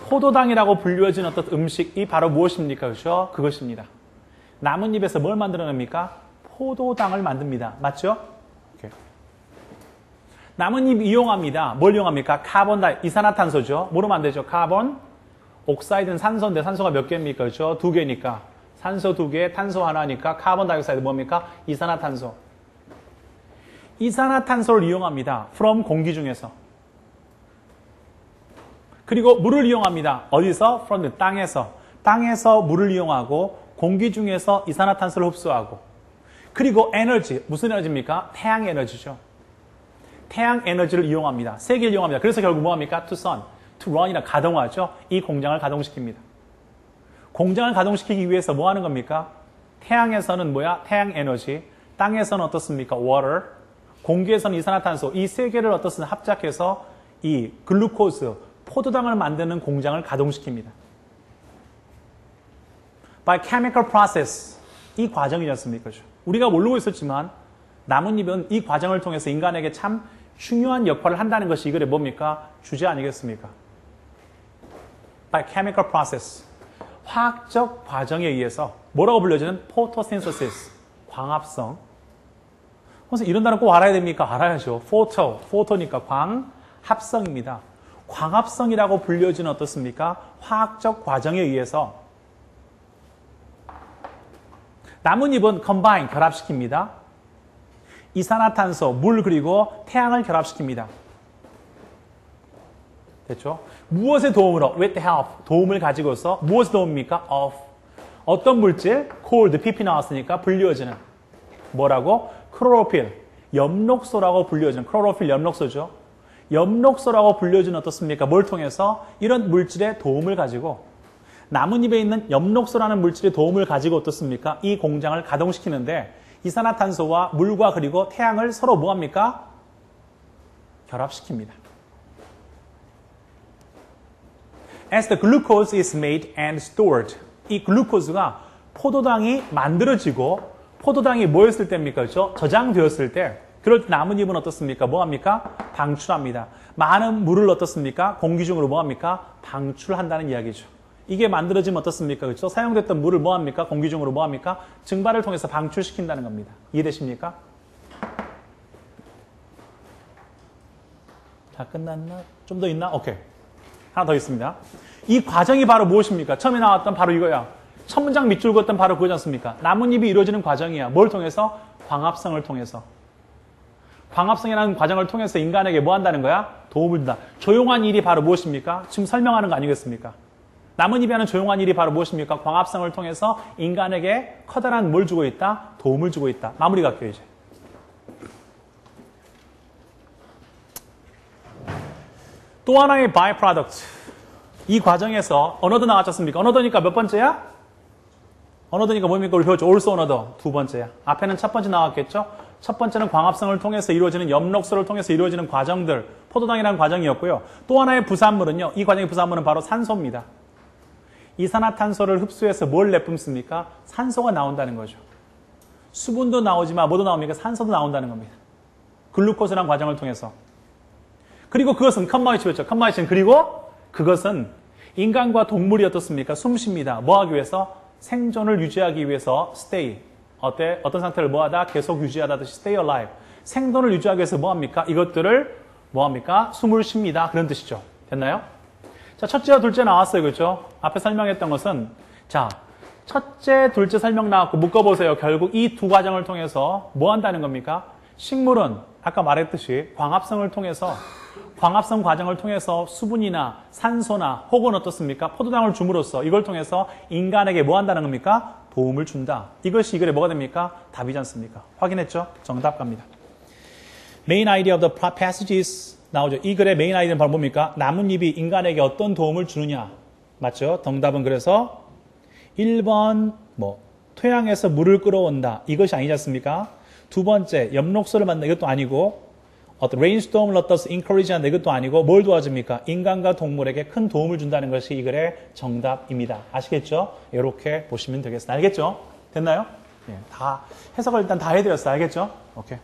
포도당이라고 불리워진 어떤 음식이 바로 무엇입니까? 그렇죠? 그것입니다. 나뭇잎에서 뭘 만들어냅니까? 포도당을 만듭니다. 맞죠? 오케이. 나뭇잎 이용합니다. 뭘 이용합니까? 이산화탄소죠. 모르면 안 되죠. 카본, 옥사이드는 산소인데 산소가 몇 개입니까? 그렇죠? 2개니까. 산소 2개, 탄소 하나니까 카본 다이옥사이드 뭡니까? 이산화탄소. 이산화탄소를 이용합니다. from 공기 중에서. 그리고 물을 이용합니다. 어디서? from the 땅에서. 땅에서 물을 이용하고 공기 중에서 이산화탄소를 흡수하고. 그리고 에너지. 무슨 에너지입니까? 태양 에너지죠. 태양 에너지를 이용합니다. 세 개를 이용합니다. 그래서 결국 뭐합니까? to sun, to run이라 가동하죠. 이 공장을 가동시킵니다. 공장을 가동시키기 위해서 뭐 하는 겁니까? 태양에서는 뭐야? 태양 에너지. 땅에서는 어떻습니까? water. 공기에서는 이산화탄소. 이 세 개를 어떻습니까? 합작해서 이 글루코즈, 포도당을 만드는 공장을 가동시킵니다. By chemical process. 이 과정이지 않습니까? 우리가 모르고 있었지만 나뭇잎은 이 과정을 통해서 인간에게 참 중요한 역할을 한다는 것이 이 글의 뭡니까? 주제 아니겠습니까? By chemical process. 화학적 과정에 의해서 뭐라고 불려지는? photosynthesis. 광합성. 그래서 이런 단어 꼭 알아야 됩니까? 알아야죠. photo니까 광합성입니다. 광합성이라고 불려지는 어떻습니까? 화학적 과정에 의해서 나뭇잎은 combine, 결합시킵니다. 이산화탄소, 물 그리고 태양을 결합시킵니다. 됐죠? 무엇의 도움으로? With the help, 도움을 가지고서 무엇의 도움입니까? Of. 어떤 물질? Cold, pp 나왔으니까 불리워지는. 뭐라고? 클로로필, 엽록소라고 불리워지는. 클로로필, 엽록소죠. 엽록소라고 불려지는 어떻습니까? 뭘 통해서? 이런 물질의 도움을 가지고 나뭇잎에 있는 엽록소라는 물질의 도움을 가지고 어떻습니까? 이 공장을 가동시키는데 이산화탄소와 물과 그리고 태양을 서로 뭐합니까? 결합시킵니다. As the glucose is made and stored. 이 글루코즈가 포도당이 만들어지고 포도당이 뭐였을 때입니까? 그렇죠? 저장되었을 때 그럴 때 나뭇잎은 어떻습니까? 뭐합니까? 방출합니다. 많은 물을 어떻습니까? 공기 중으로 뭐합니까? 방출한다는 이야기죠. 이게 만들어지면 어떻습니까? 그렇죠? 사용됐던 물을 뭐합니까? 공기 중으로 뭐합니까? 증발을 통해서 방출시킨다는 겁니다. 이해되십니까? 다 끝났나? 좀 더 있나? 오케이. 하나 더 있습니다. 이 과정이 바로 무엇입니까? 처음에 나왔던 바로 이거야. 첫 문장 밑줄 그었던 바로 그거지 않습니까? 나뭇잎이 이루어지는 과정이야. 뭘 통해서? 광합성을 통해서. 광합성이라는 과정을 통해서 인간에게 뭐 한다는 거야? 도움을 준다. 조용한 일이 바로 무엇입니까? 지금 설명하는 거 아니겠습니까? 나뭇잎이 하는 조용한 일이 바로 무엇입니까? 광합성을 통해서 인간에게 커다란 뭘 주고 있다? 도움을 주고 있다. 마무리 갈게요, 이제. 또 하나의 byproduct. 이 과정에서 어너더 나왔지 않습니까? 어너더니까 몇 번째야? 어너더니까 뭡니까? 우리 배웠죠? also another. 두 번째야. 앞에는 첫 번째 나왔겠죠? 첫 번째는 광합성을 통해서 이루어지는 엽록소를 통해서 이루어지는 과정들, 포도당이라는 과정이었고요. 또 하나의 부산물은요. 이 과정의 부산물은 바로 산소입니다. 이산화탄소를 흡수해서 뭘 내뿜습니까? 산소가 나온다는 거죠. 수분도 나오지만 뭐도 나옵니까? 산소도 나온다는 겁니다. 글루코스라는 과정을 통해서. 그리고 그것은 컴마이치였죠. 컴마이치는 그리고 그것은 인간과 동물이 어떻습니까? 숨 쉽니다. 뭐 하기 위해서? 생존을 유지하기 위해서 stay. 어떤 상태를 뭐하다? 계속 유지하다듯이 stay alive. 생존을 유지하기 위해서 뭐합니까? 이것들을 뭐합니까? 숨을 쉽니다. 그런 뜻이죠. 됐나요? 자, 첫째와 둘째 나왔어요. 그렇죠? 앞에 설명했던 것은 자, 첫째, 둘째 설명 나왔고 묶어보세요. 결국 이 두 과정을 통해서 뭐 한다는 겁니까? 식물은 아까 말했듯이 광합성을 통해서 광합성 과정을 통해서 수분이나 산소나 혹은 어떻습니까? 포도당을 줌으로써 이걸 통해서 인간에게 뭐 한다는 겁니까? 도움을 준다. 이것이 이 글에 뭐가 됩니까? 답이지 않습니까? 확인했죠? 정답 갑니다. Main idea of the passages 나오죠. 이 글의 메인 아이디어는 바로 뭡니까? 나뭇잎이 인간에게 어떤 도움을 주느냐. 맞죠? 정답은 그래서 1번 토양에서 물을 끌어온다. 이것이 아니지 않습니까? 두 번째, 엽록소를 만든다. 이것도 아니고 어떤 레인스톰을 어떠서 encourage 한다. 이것도 아니고 뭘 도와줍니까? 인간과 동물에게 큰 도움을 준다는 것이 이 글의 정답입니다. 아시겠죠? 이렇게 보시면 되겠습니다. 알겠죠? 됐나요? 예, 다 해석을 일단 다 해드렸어요. 알겠죠? 오케이.